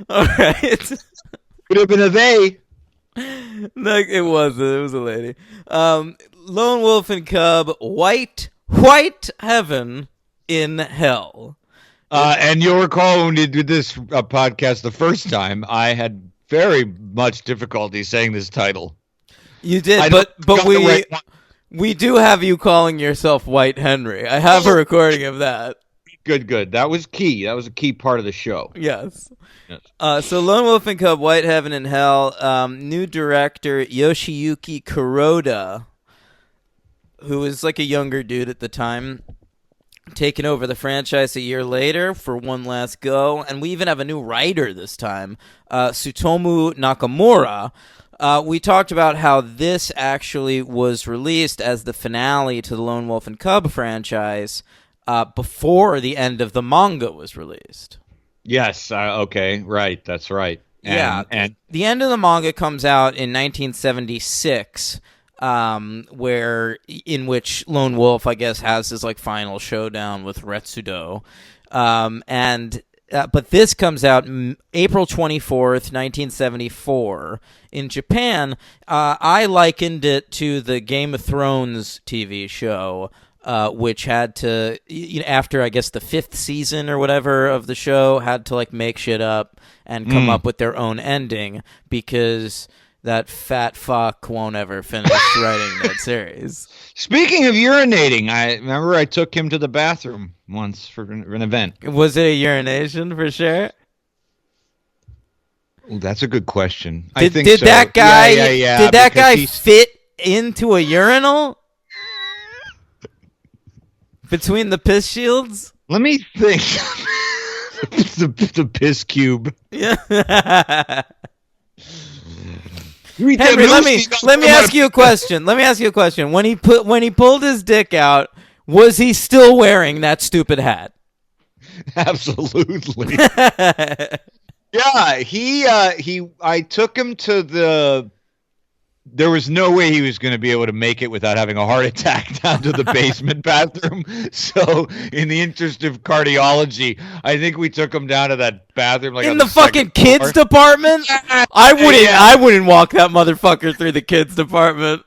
All right. Could have been a they. No, it wasn't. It was a lady. Lone Wolf and Cub, White Heaven in Hell. And you'll recall when we did this podcast the first time, I had very much difficulty saying this title. You did, but we do have you calling yourself White Henry. I have a recording of that. Good. That was key. That was a key part of the show. Yes. So Lone Wolf and Cub, White Heaven and Hell. New director Yoshiyuki Kuroda, who was like a younger dude at the time, taking over the franchise a year later for one last go. And we even have a new writer this time, Tsutomu Nakamura. We talked about how this actually was released as the finale to the Lone Wolf and Cub franchise before the end of the manga was released. Yes. Okay. Right. That's right. And the end of the manga comes out in 1976, in which Lone Wolf, I guess, has his like final showdown with Retsudo, but this comes out April 24th, 1974 in Japan. I likened it to the Game of Thrones TV show. Which had to, after I guess the 5th season or whatever of the show, had to like make shit up and come up with their own ending because that fat fuck won't ever finish writing that series. Speaking of urinating, I remember I took him to the bathroom once for an event. Was it a urination for sure? Ooh, that's a good question. Did so. That guy? Yeah, did that guy fit into a urinal? Between the piss shields? Let me think. the piss cube. Yeah. Henry, let me ask you a question. When he pulled his dick out, was he still wearing that stupid hat? Absolutely. Yeah, I took him to the. There was no way he was going to be able to make it without having a heart attack down to the basement bathroom. So, in the interest of cardiology, I think we took him down to that bathroom, like in the fucking kids department. I wouldn't walk that motherfucker through the kids department.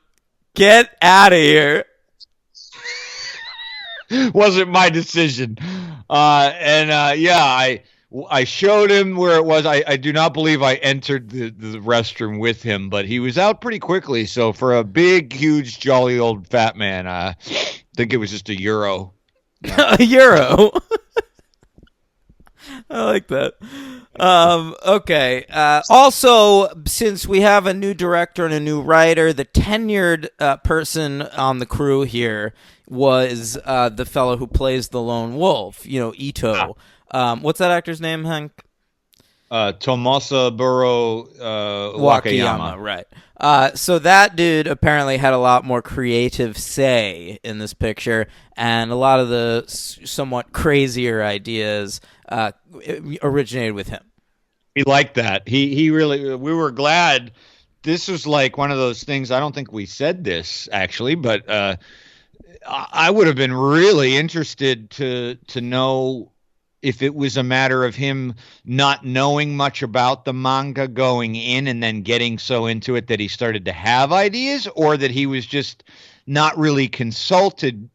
Get out of here. Wasn't my decision. I showed him where it was. I do not believe I entered the restroom with him, but he was out pretty quickly. So for a big, huge, jolly old fat man, I think it was just a euro. A euro. I like that. Okay. Also, since we have a new director and a new writer, the tenured person on the crew here was the fellow who plays the lone wolf, Ito. What's that actor's name, Hank? Tomasaburo Wakayama. Right. So that dude apparently had a lot more creative say in this picture, and a lot of the somewhat crazier ideas originated with him. He liked that. He really. We were glad. This was like one of those things. I don't think we said this actually, but I would have been really interested to know if it was a matter of him not knowing much about the manga going in and then getting so into it that he started to have ideas, or that he was just not really consulted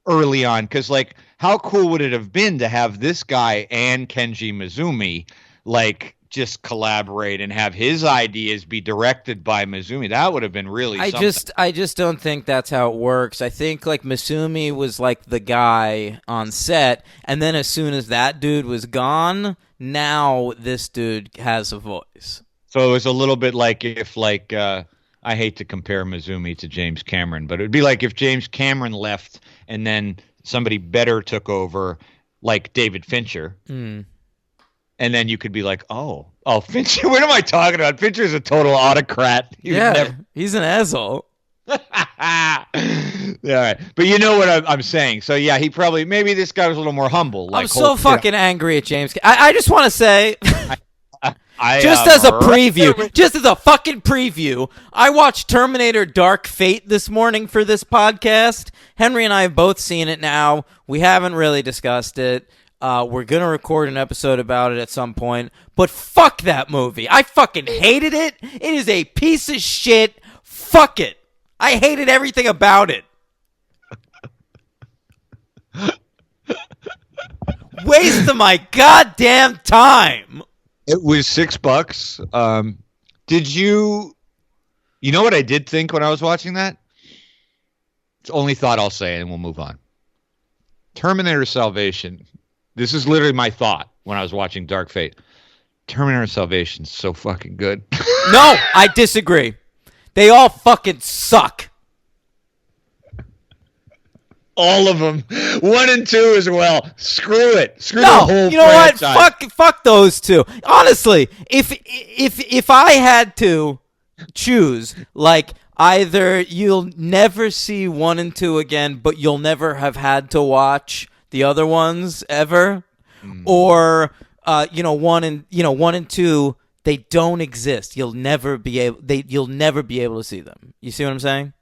early on. Because, like, how cool would it have been to have this guy and Kenji Mizumi, like, just collaborate and have his ideas be directed by Mizumi? That would have been really something. I just don't think that's how it works. I think like Mizumi was like the guy on set, and then as soon as that dude was gone, now this dude has a voice. So it was a little bit like if I hate to compare Mizumi to James Cameron, but it would be like if James Cameron left and then somebody better took over, like David Fincher. And then you could be like, oh, Fincher. What am I talking about? Fincher's a total autocrat. He's an asshole. All right. But you know what I'm saying. So, yeah, maybe this guy was a little more humble. I'm so fucking angry at James. I just want to say. Just as a preview, just as a fucking preview, I watched Terminator Dark Fate this morning for this podcast. Henry and I have both seen it now. We haven't really discussed it. We're going to record an episode about it at some point. But fuck that movie. I fucking hated it. It is a piece of shit. Fuck it. I hated everything about it. Waste of my goddamn time. It was $6. Did you know what I did think when I was watching that? It's the only thought I'll say, and we'll move on. Terminator Salvation. This is literally my thought when I was watching Dark Fate. Terminator Salvation is so fucking good. No, I disagree. They all fucking suck. All of them. 1 and 2 as well. Screw it. Screw the No, whole you know franchise. what? Fuck those two. Honestly, if I had to choose, like, either you'll never see 1 and 2 again, but you'll never have had to watch the other ones ever, or 1 and 2, they don't exist. You'll never be able to see them. You see what I'm saying?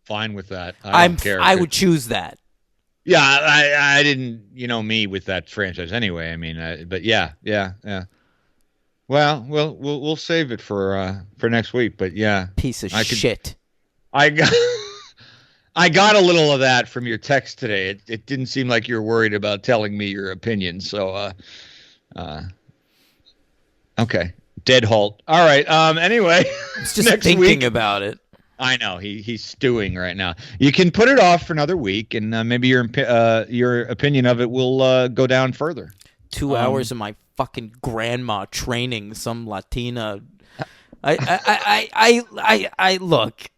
Fine with that. I don't care. I would choose that. Yeah, I didn't, me with that franchise anyway. I mean, but yeah. Well, we'll save it for next week. But yeah, Piece of shit. I got a little of that from your text today. It didn't seem like you were worried about telling me your opinion. So, okay, dead halt. All right. Anyway, It's just next thinking week, about it. I know he's stewing right now. You can put it off for another week, and maybe your opinion of it will go down further. 2 hours of my fucking grandma training some Latina. I look.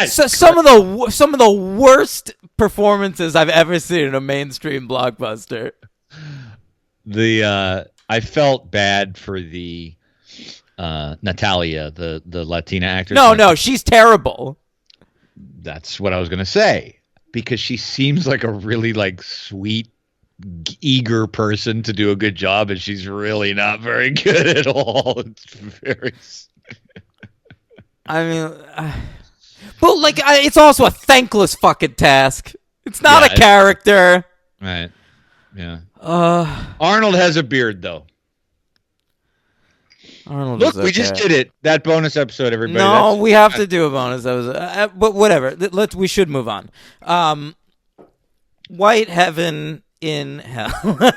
So some of the worst performances I've ever seen in a mainstream blockbuster. I felt bad for the Natalia, the Latina actress. No, she's terrible. That's what I was gonna say, because she seems like a really sweet, eager person to do a good job, and she's really not very good at all. It's very. I mean, but it's also a thankless fucking task. It's not a character. Right. Yeah. Arnold has a beard, though. Arnold Look, is we just okay. did it. That bonus episode, everybody. No, we have to do a bonus episode. But whatever. We should move on. White Heaven in Hell. White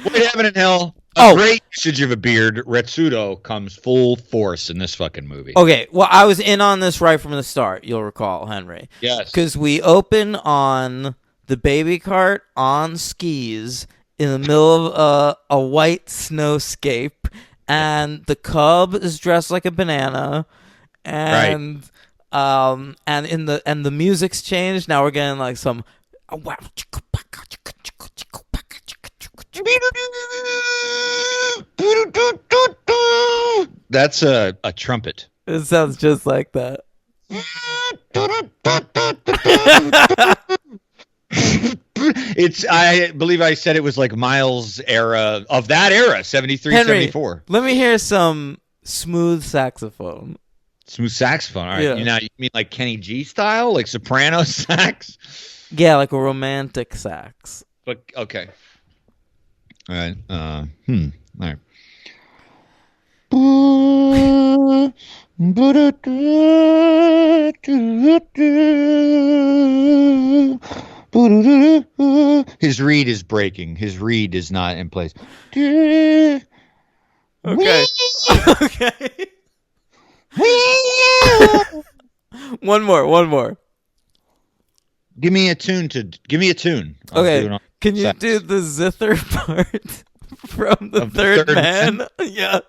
Heaven in Hell. Great usage of a beard. Retsudo comes full force in this fucking movie. Okay, well, I was in on this right from the start, you'll recall, Henry. Yes. Because we open on the baby cart on skis in the middle of a white snowscape, and the cub is dressed like a banana, and and the music's changed. Now we're getting some That's a trumpet. It sounds just like that. I believe I said it was like Miles' era, of that era, 73, Henry, 74. Let me hear some smooth saxophone. Smooth saxophone. All right. Yeah. You mean like Kenny G style, like soprano sax? Yeah, like a romantic sax. But okay. All right. All right. His reed is breaking. His reed is not in place. Okay. Okay. One more. Give me a tune. I'll do it Okay. on Can you sax. do the zither part from the Of the third Third man? Man? Yeah.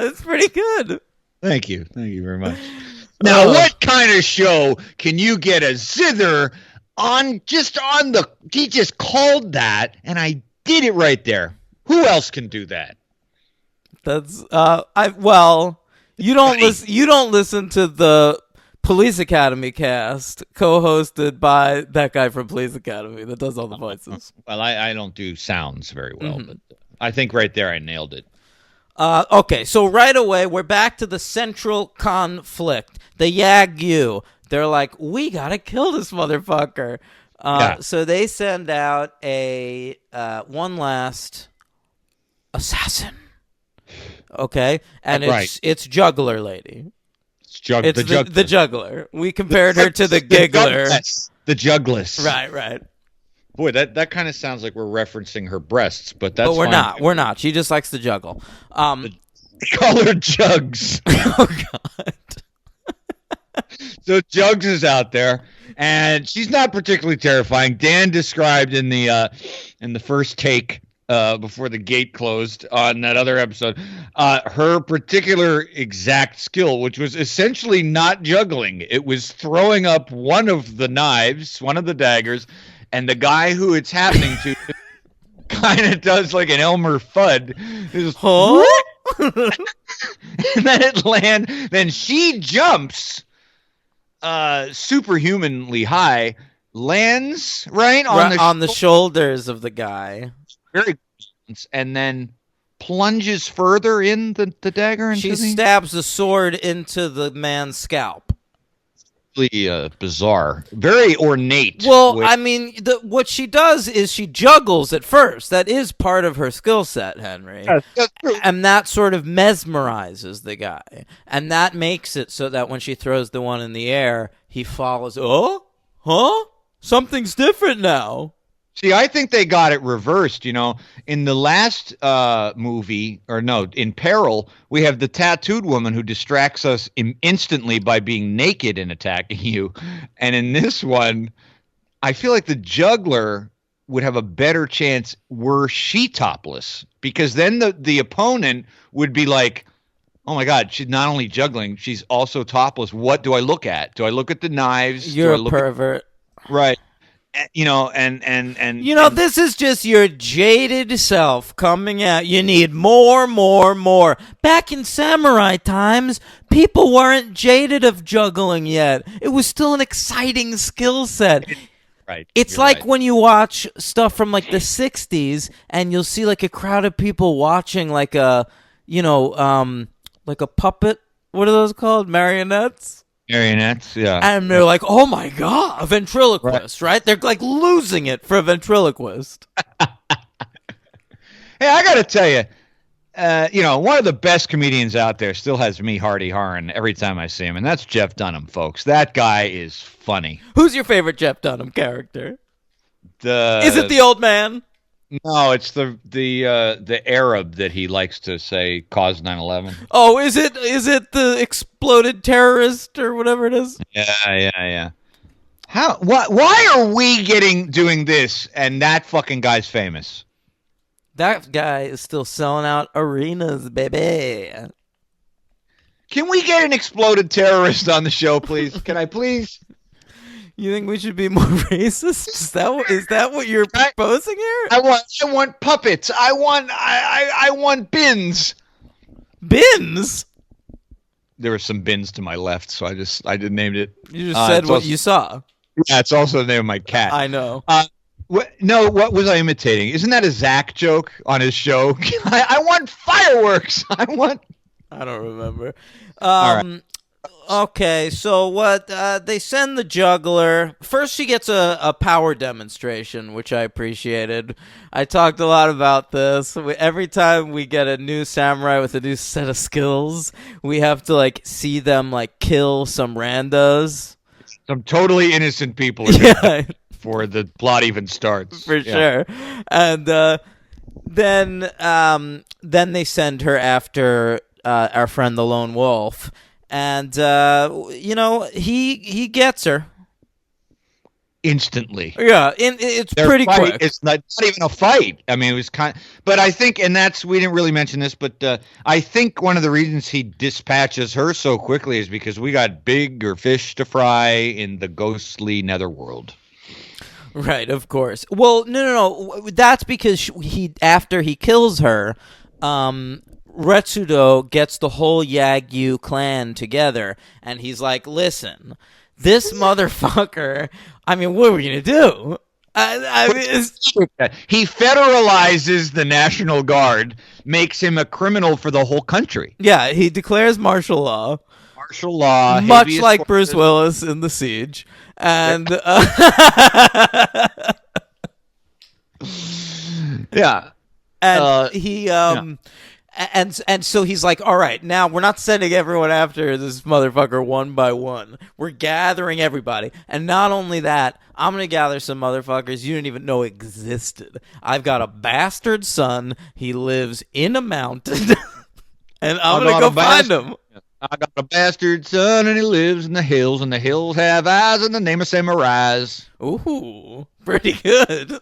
It's pretty good. Thank you very much. Now, what kind of show can you get a zither on? He just called that, and I did it right there. Who else can do that? That's You don't listen. You don't listen to the Police Academy cast, co-hosted by that guy from Police Academy that does all the voices. Well, I don't do sounds very well, but I think right there I nailed it. Okay, so right away we're back to the central conflict. The Yagyu. They're like, we gotta kill this motherfucker. So they send out a one last assassin. Okay, and it's Juggler Lady. It's the juggler. We compared her to the giggler. The juggless. Right. Boy, that kind of sounds like we're referencing her breasts, but that's we're fine. not. We're not. She just likes to juggle. Call her Jugs. Oh God. So Jugs is out there, and she's not particularly terrifying. Dan described in the first take before the gate closed on that other episode, her particular exact skill, which was essentially not juggling. It was throwing up one of the knives, one of the daggers, and the guy who it's happening to kind of does like an Elmer Fudd. And then it lands. Then she jumps superhumanly high, lands right on the shoulders of the guy. Very, and then plunges further in the dagger. She stabs the sword into the man's scalp. Really bizarre, very ornate. Well, I mean, what she does is she juggles at first. That is part of her skill set, Henry. Yes, that's true. And that sort of mesmerizes the guy. And that makes it so that when she throws the one in the air, he follows. Oh? Huh? Something's different now. See, I think they got it reversed. In the last movie, in Peril, we have the tattooed woman who distracts us instantly by being naked and attacking you. And in this one, I feel like the juggler would have a better chance were she topless, because then the opponent would be like, oh my God, she's not only juggling, she's also topless. What do I look at? Do I look at the knives? You're a pervert. Right. This is just your jaded self coming out. You need more. Back in samurai times, people weren't jaded of juggling yet. It was still an exciting skill set. Right. It's like when you watch stuff from like the 60s and you'll see like a crowd of people watching like a puppet. What are those called? Marionettes? Marionettes, yeah. And they're like, oh my God, a ventriloquist, right? They're like losing it for a ventriloquist. Hey, I got to tell you, one of the best comedians out there still has me hearty harring every time I see him, and that's Jeff Dunham, folks. That guy is funny. Who's your favorite Jeff Dunham character? Is it the old man? No, it's the Arab that he likes to say caused 9/11. Oh, is it the exploded terrorist or whatever it is? Yeah. Why are we doing this and that fucking guy's famous? That guy is still selling out arenas, baby. Can we get an exploded terrorist on the show, please? Can I please? You think we should be more racist? Is that what you're proposing here? I want puppets. I want bins. Bins? There were some bins to my left, so I just named it. You just said what you saw. Yeah, it's also the name of my cat. I know. What was I imitating? Isn't that a Zach joke on his show? I want fireworks. I don't remember. All right. Okay, so what they send the juggler. First, she gets a power demonstration, which I appreciated. I talked a lot about this. Every time we get a new samurai with a new set of skills, we have to see them kill some randos, some totally innocent people. Yeah, before the plot even starts, for sure. And then they send her after our friend the lone wolf. And, he gets her. Instantly. Yeah, it's pretty quick. It's not even a fight. I mean, it was but I think, and we didn't really mention this, but I think one of the reasons he dispatches her so quickly is because we got bigger fish to fry in the ghostly netherworld. Right, of course. Well, no. That's because after he kills her, Retsudo gets the whole Yagyu clan together, and he's like, listen, this motherfucker, I mean, what are we going to do? I mean, he federalizes the National Guard, makes him a criminal for the whole country. Yeah, he declares martial law. Martial law. Much like Bruce Willis in The Siege. And yeah. And he and so he's like, all right, now we're not sending everyone after this motherfucker one by one. We're gathering everybody. And not only that, I'm going to gather some motherfuckers you didn't even know existed. I've got a bastard son. He lives in a mountain. And I'm going to go find him. I got a bastard son, and he lives in the hills, and the hills have eyes, and the name is Samurais. Ooh, pretty good.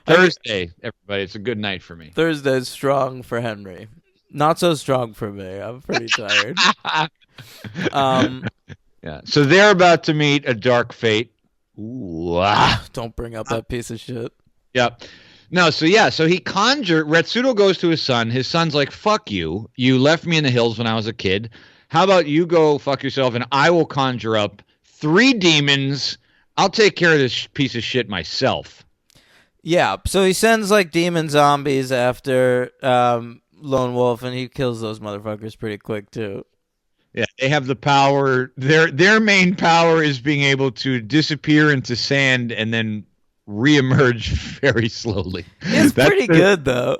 Thursday, everybody. It's a good night for me. Thursday's strong for Henry. Not so strong for me. I'm pretty tired. Yeah. So they're about to meet a dark fate. Ooh. Don't bring up that piece of shit. Yep. No, so he Retsudo goes to his son. His son's like, fuck you. You left me in the hills when I was a kid. How about you go fuck yourself, and I will conjure up 3 demons. I'll take care of this piece of shit myself. Yeah, so he sends like demon zombies after Lone Wolf, and he kills those motherfuckers pretty quick too. Yeah, they have the power. Their main power is being able to disappear into sand and then reemerge very slowly. It's pretty good though.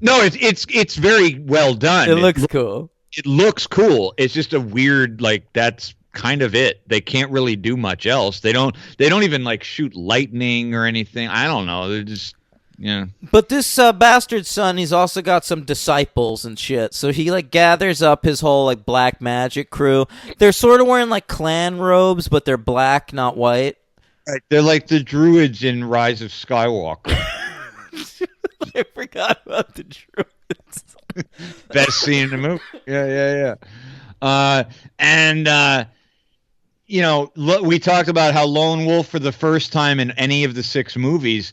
No, it's very well done. It looks cool. It looks cool. It's just a weird, like, that's kind of it. They can't really do much else. They don't even like shoot lightning or anything. I don't know. They're just, yeah. But this bastard son, he's also got some disciples and shit. So he like gathers up his whole like black magic crew. They're sort of wearing like clan robes, but they're black, not white. Right. They're like the druids in Rise of Skywalker. I forgot about the druids. Best scene in the movie. Yeah. We talked about how Lone Wolf, for the first time in any of the 6 movies,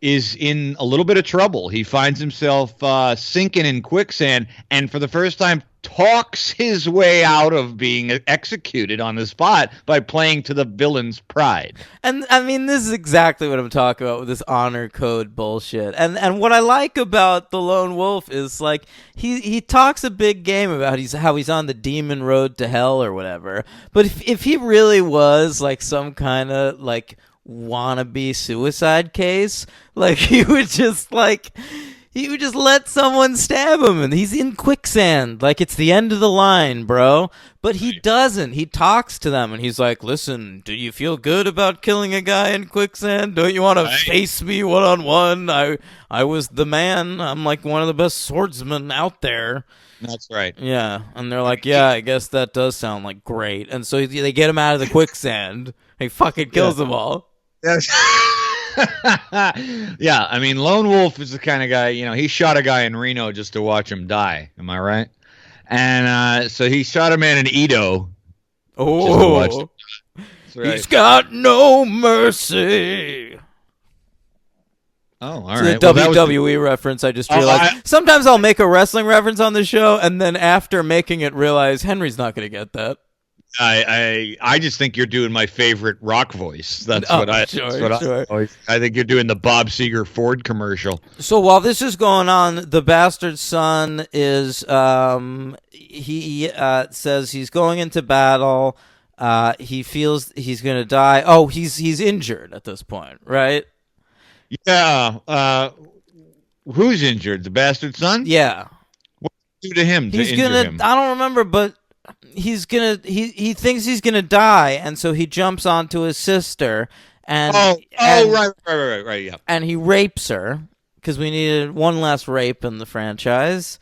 is in a little bit of trouble. He finds himself sinking in quicksand, and for the first time talks his way out of being executed on the spot by playing to the villain's pride. And I mean, this is exactly what I'm talking about with this honor code bullshit. And what I like about the Lone Wolf is like he talks a big game about how he's on the demon road to hell or whatever. But if he really was like some kind of like wannabe suicide case, like he would just let someone stab him, and he's in quicksand. Like, it's the end of the line, bro. But he doesn't. He talks to them, and he's like, listen, do you feel good about killing a guy in quicksand? Don't you want to face me one-on-one? I was the man. I'm like one of the best swordsmen out there. That's right. Yeah. And they're like, yeah, I guess that does sound like great. And so they get him out of the quicksand. He fucking kills them all. Yes. Yeah, I mean, Lone Wolf is the kind of guy, he shot a guy in Reno just to watch him die. Am I right? And so he shot a man in Edo. Oh, right. He's got no mercy. Oh, all it's right. a WWE reference, I just realized. Sometimes I'll make a wrestling reference on the show, and then after making it, realize Henry's not going to get that. I just think you're doing my favorite rock voice. That's what I. Sure. I think you're doing the Bob Seger Ford commercial. So while this is going on, the bastard son is he says he's going into battle. He feels he's gonna die. Oh, he's injured at this point, right? Yeah. Who's injured? The bastard son? Yeah. What did you do to him? He's injure gonna. him? I don't remember, but. He thinks he's gonna die, and so he jumps onto his sister, and right, yeah. And he rapes her because we needed one last rape in the franchise,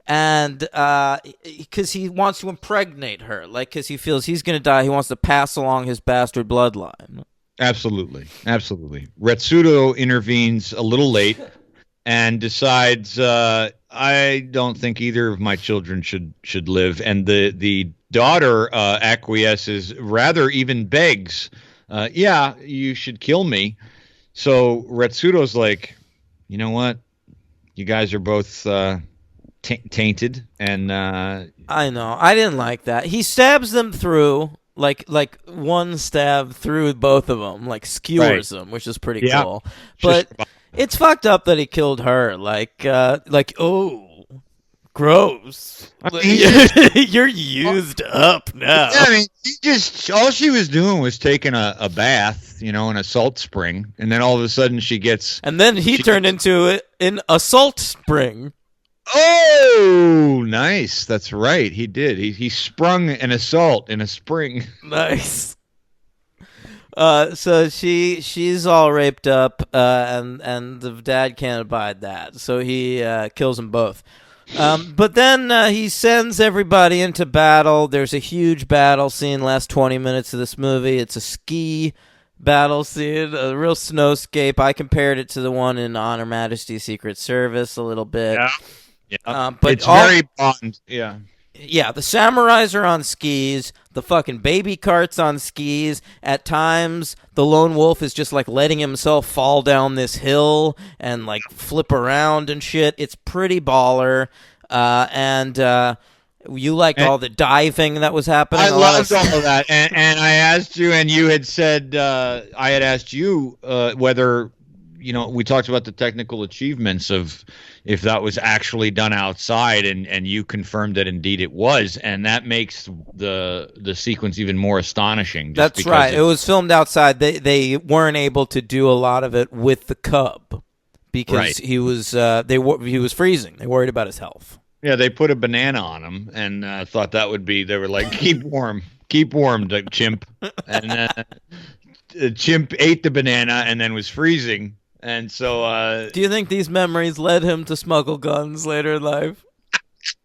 and because he wants to impregnate her, like because he feels he's gonna die, he wants to pass along his bastard bloodline. Absolutely. Retsudo intervenes a little late and decides. I don't think either of my children should live, and the daughter acquiesces, rather even begs, yeah, you should kill me. So Retsudo's like, you know what, you guys are both tainted, and I know. I didn't like that. He stabs them through, like one stab through both of them, like skewers them, which is pretty cool. But it's fucked up that he killed her. Like oh, gross. You're used up now. Yeah, I mean, all she was doing was taking a bath, in a salt spring, and then all of a sudden she gets. And then he turned into a salt spring. Oh, nice. That's right. He did. He sprung an assault in a spring. Nice. So she's all raped up, and the dad can't abide that, so he kills them both. But then he sends everybody into battle. There's a huge battle scene last 20 minutes of this movie. It's a ski battle scene, a real snowscape. I compared it to the one in On Her Majesty's Secret Service a little bit. Yeah. But it's very Bond. Yeah. Yeah, the samurais are on skis, the fucking baby cart's on skis. At times, the lone wolf is just like letting himself fall down this hill and like flip around and shit. It's pretty baller. And you liked all the diving that was happening. I loved all of that. And I asked you, and you had said, I had asked you whether, we talked about the technical achievements of if that was actually done outside, and you confirmed that indeed it was, and that makes the sequence even more astonishing. That's right. It was filmed outside. They weren't able to do a lot of it with the cub because he was he was freezing. They worried about his health. Yeah, they put a banana on him and thought that would be. They were like, keep warm, chimp, and chimp ate the banana and then was freezing. And so, do you think these memories led him to smuggle guns later in life?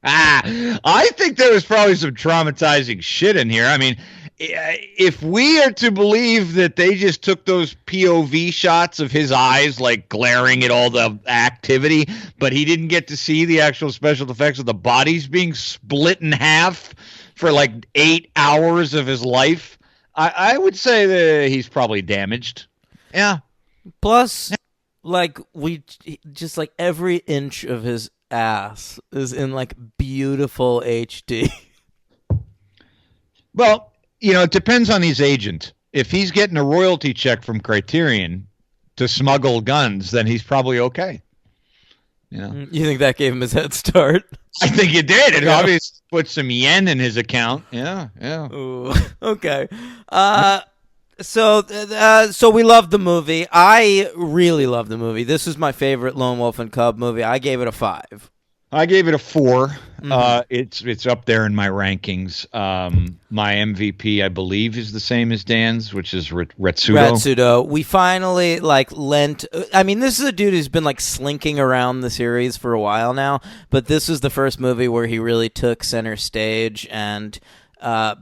I think there was probably some traumatizing shit in here. I mean, if we are to believe that they just took those POV shots of his eyes, like glaring at all the activity, but he didn't get to see the actual special effects of the bodies being split in half for like 8 hours of his life, I would say that he's probably damaged. Yeah. Plus, like just like every inch of his ass is in like beautiful HD. Well, it depends on his agent. If he's getting a royalty check from Criterion to smuggle guns, then he's probably okay. You think that gave him his head start? I think it did. It obviously put some yen in his account. Yeah. Ooh, okay. So we loved the movie. I really loved the movie. This is my favorite Lone Wolf and Cub movie. I gave it a 5. I gave it a 4. It's up there in my rankings. My MVP, I believe, is the same as Dan's, which is Retsudo. We finally lent. I mean, this is a dude who's been slinking around the series for a while now, but this is the first movie where he really took center stage and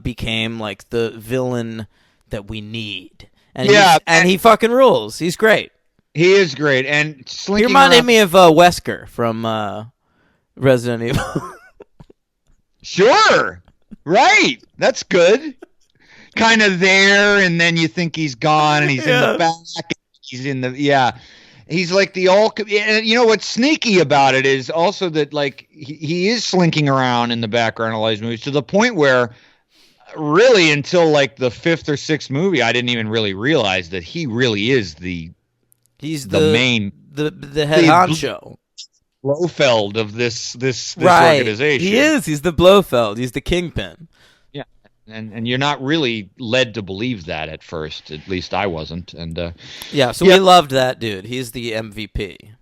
became the villain that we need. And and he fucking rules. He's great. He is great. And he reminded me of Wesker from Resident Evil. Sure. Right. That's good. Kind of there, and then you think he's gone, and he's in the back. He's in the He's like the all. And what's sneaky about it is also that he is slinking around in the background of all these movies to the point where, really, until the 5th or 6th movie, I didn't even really realize that he really is the main head honcho. Blofeld of this organization. He is. He's the Blofeld. He's the kingpin. Yeah, and you're not really led to believe that at first. At least I wasn't. And we loved that dude. He's the MVP.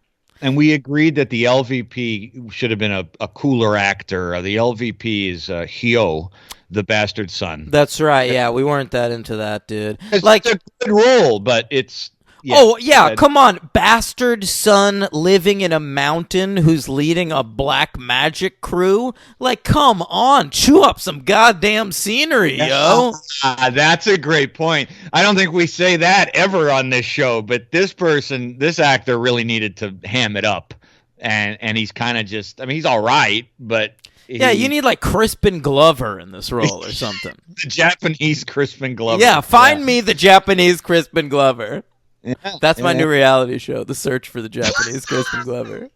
And we agreed that the LVP should have been a cooler actor. The LVP is Hyo, the bastard son. That's right. Yeah, we weren't that into that dude. It's a good role, but it's. Come on. Bastard son living in a mountain who's leading a black magic crew? Come on. Chew up some goddamn scenery, yo. That's a great point. I don't think we say that ever on this show, but this actor really needed to ham it up. And he's kind of just, he's all right, but... you need Crispin Glover in this role or something. The Japanese Crispin Glover. Yeah, find me the Japanese Crispin Glover. Yeah, that's my new reality show, The Search for the Japanese Crispin Glover.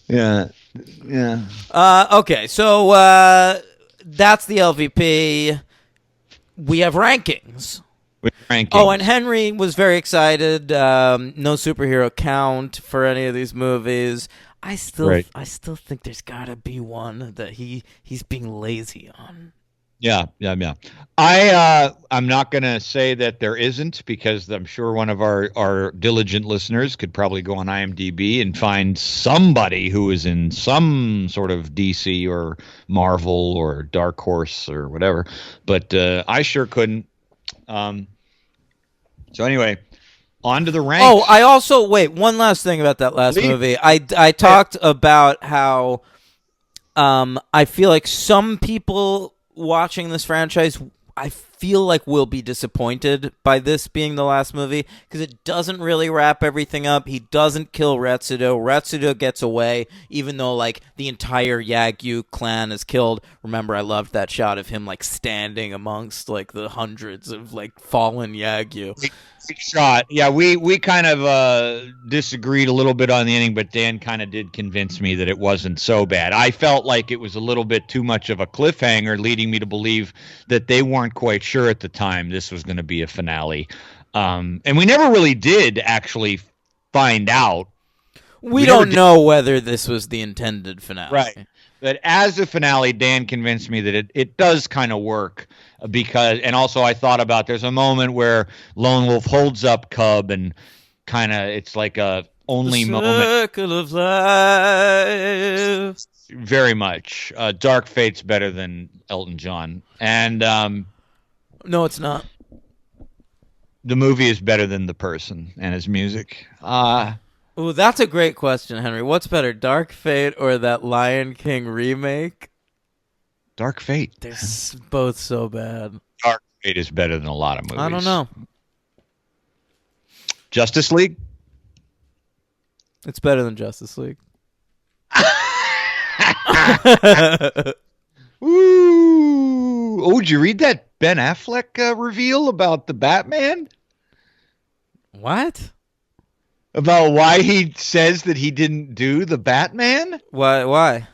Yeah. Yeah. Okay, so that's the LVP. We have rankings. Oh, and Henry was very excited. No superhero count for any of these movies. I still think there's gotta be one that he's being lazy on. Yeah. I'm not gonna say that there isn't, because I'm sure one of our diligent listeners could probably go on IMDb and find somebody who is in some sort of DC or Marvel or Dark Horse or whatever. But I sure couldn't. So anyway, on to the ranks. Oh, I also one last thing about that last movie. I talked about how I feel like some people watching this franchise, I feel like will be disappointed by this being the last movie, because it doesn't really wrap everything up. He doesn't kill Retsudo. Retsudo gets away, even though like the entire Yagyu clan is killed. Remember, I loved that shot of him like standing amongst like the hundreds of like fallen Yagyu. Shot. Yeah, we kind of disagreed a little bit on the ending, but Dan kind of did convince me that it wasn't so bad. I felt like it was a little bit too much of a cliffhanger, leading me to believe that they weren't quite sure at the time this was going to be a finale. And we never really did actually find out. We don't know whether this was the intended finale. Right. But as a finale, Dan convinced me that it does kind of work, because, and also I thought about, there's a moment where Lone Wolf holds up Cub and kind of, it's like a only moment. Circle of life. Very much. Dark Fate's better than Elton John. And no, it's not. The movie is better than the person and his music. Ooh, that's a great question, Henry. What's better, Dark Fate or that Lion King remake? Dark Fate. They're both so bad. Dark Fate is better than a lot of movies. I don't know. Justice League? It's better than Justice League. Ooh. Oh, did you read that Ben Affleck reveal about the Batman? What? About why he says that he didn't do the Batman? Why?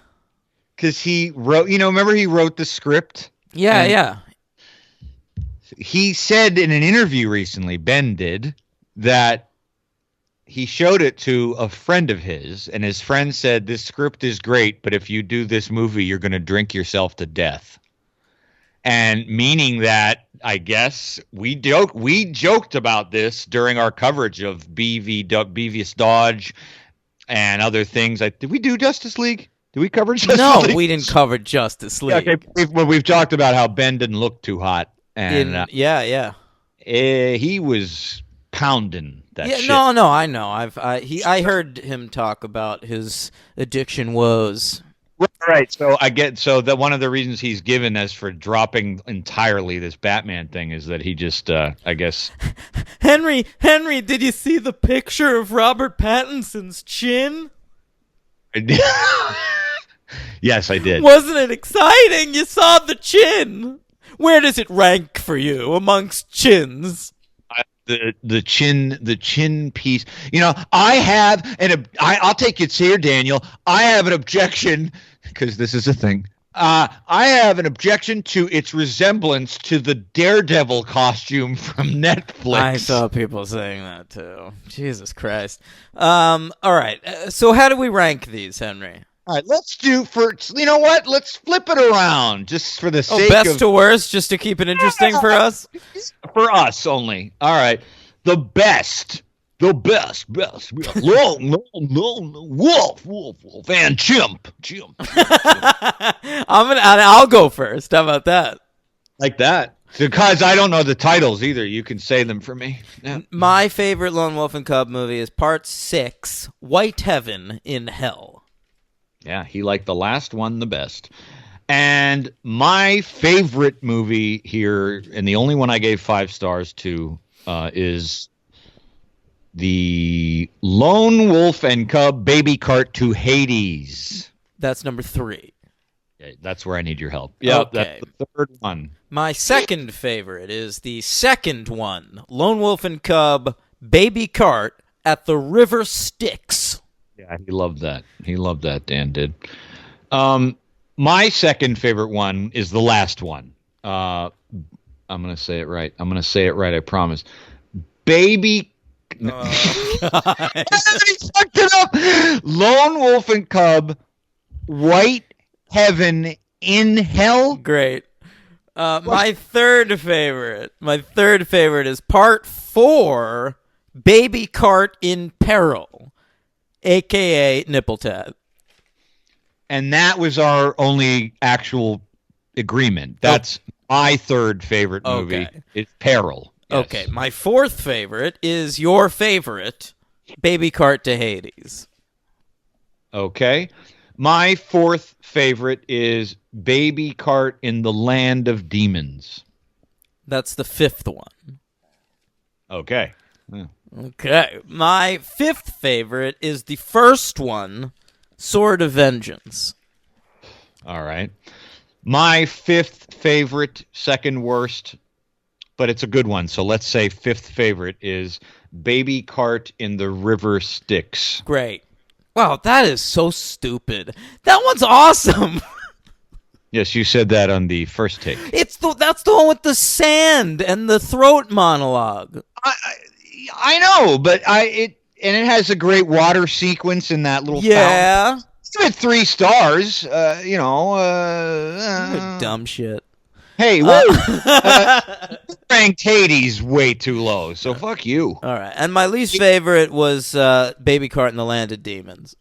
Because he wrote, remember he wrote the script? Yeah. He said in an interview recently, Ben did, that he showed it to a friend of his, and his friend said, this script is great, but if you do this movie, you're going to drink yourself to death. And meaning that, I guess, we joked about this during our coverage of Beavis Dodge and other things. Did we do Justice League? Did we cover Justice League? No, we didn't cover Justice League. Yeah, okay. We've talked about how Ben didn't look too hot. And yeah. He was pounding that shit. No, I know. I heard him talk about his addiction woes. Right. So that one of the reasons he's given as for dropping entirely this Batman thing is that he just, I guess. Henry, did you see the picture of Robert Pattinson's chin? I did. Yes, I did. Wasn't it exciting? You saw the chin. Where does it rank for you amongst chins? The chin piece. I'll take it here, Daniel. I have an objection, because this is a thing. I have an objection to its resemblance to the Daredevil costume from Netflix. I saw people saying that too. Jesus Christ. All right. So how do we rank these, Henry? All right, let's do let's flip it around just for the sake best to worst, just to keep it interesting for us? For us only. All right. The best. Wolf, and chimp. I'll go first. How about that? Like that. Because I don't know the titles either. You can say them for me. Yeah. My favorite Lone Wolf and Cub movie is Part 6, White Heaven in Hell. Yeah, he liked the last one the best. And my favorite movie here, and the only one I gave 5 stars to, is the Lone Wolf and Cub Baby Cart to Hades. That's number 3. Okay, that's where I need your help. Yeah, okay. That's the third one. My second favorite is the second one, Lone Wolf and Cub Baby Cart at the River Styx. Yeah, he loved that. He loved that. Dan did. My second favorite one is the last one. I'm gonna say it right. I promise. Baby. God. He fucked it up. Lone Wolf and Cub, White Heaven in Hell. Great. My third favorite is Part 4, Baby Cart in Peril, a.k.a. Nipple Tat. And that was our only actual agreement. That's my third favorite movie. Okay. It's Peril. Yes. Okay, my fourth favorite is your favorite, Baby Cart to Hades. Okay. My fourth favorite is Baby Cart in the Land of Demons. That's the fifth one. Okay. Yeah. Okay, my fifth favorite is the first one, Sword of Vengeance. All right. My fifth favorite, second worst, but it's a good one. So let's say fifth favorite is Baby Cart in the River Styx. Great. Wow, that is so stupid. That one's awesome. Yes, you said that on the first take. That's the one with the sand and the throat monologue. I know, but it has a great water sequence in that little fountain. Yeah. Give it 3 stars. Dumb shit. Hey, ranked Hades way too low, so fuck you. All right, and my least favorite was Baby Cart in the Land of Demons.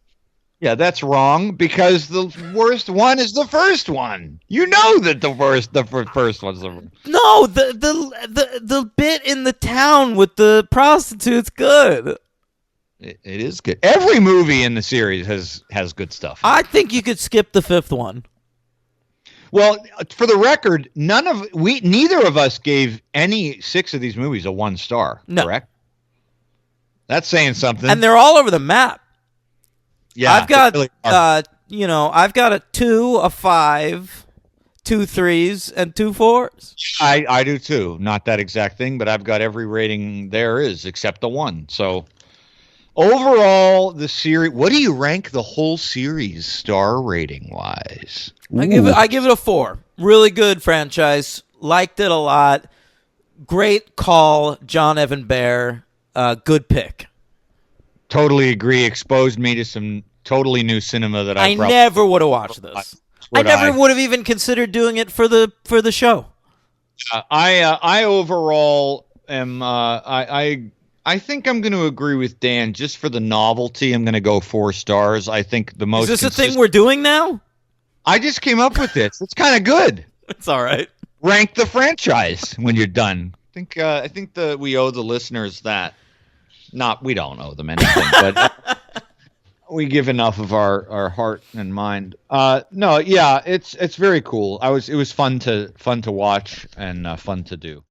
Yeah, that's wrong because the worst one is the first one. You know that the first one's the worst. No, the bit in the town with the prostitute's good. It is good. Every movie in the series has good stuff. I think you could skip the fifth one. Well, for the record, neither of us gave any 6 of these movies a 1 star. No. Correct? That's saying something. And they're all over the map. Yeah, I've got really are. I've got a 2, a 5, 2 3s, and 2 4s. I do too. Not that exact thing, but I've got every rating there is except the 1. So overall, the series. What do you rank the whole series star rating wise? I give it a 4. Really good franchise. Liked it a lot. Great call, John Evan Bair. Good pick. Totally agree. Exposed me to some totally new cinema that I never would have watched this. I never would have even considered doing it for the show. I overall am. I think I'm going to agree with Dan. Just for the novelty, I'm going to go 4 stars. I think the most. Is this a thing we're doing now? I just came up with this. It's kind of good. It's all right. Rank the franchise when you're done. I think we owe the listeners that. We don't owe them anything, but we give enough of our heart and mind. No, yeah, it's very cool. It was fun to watch and fun to do.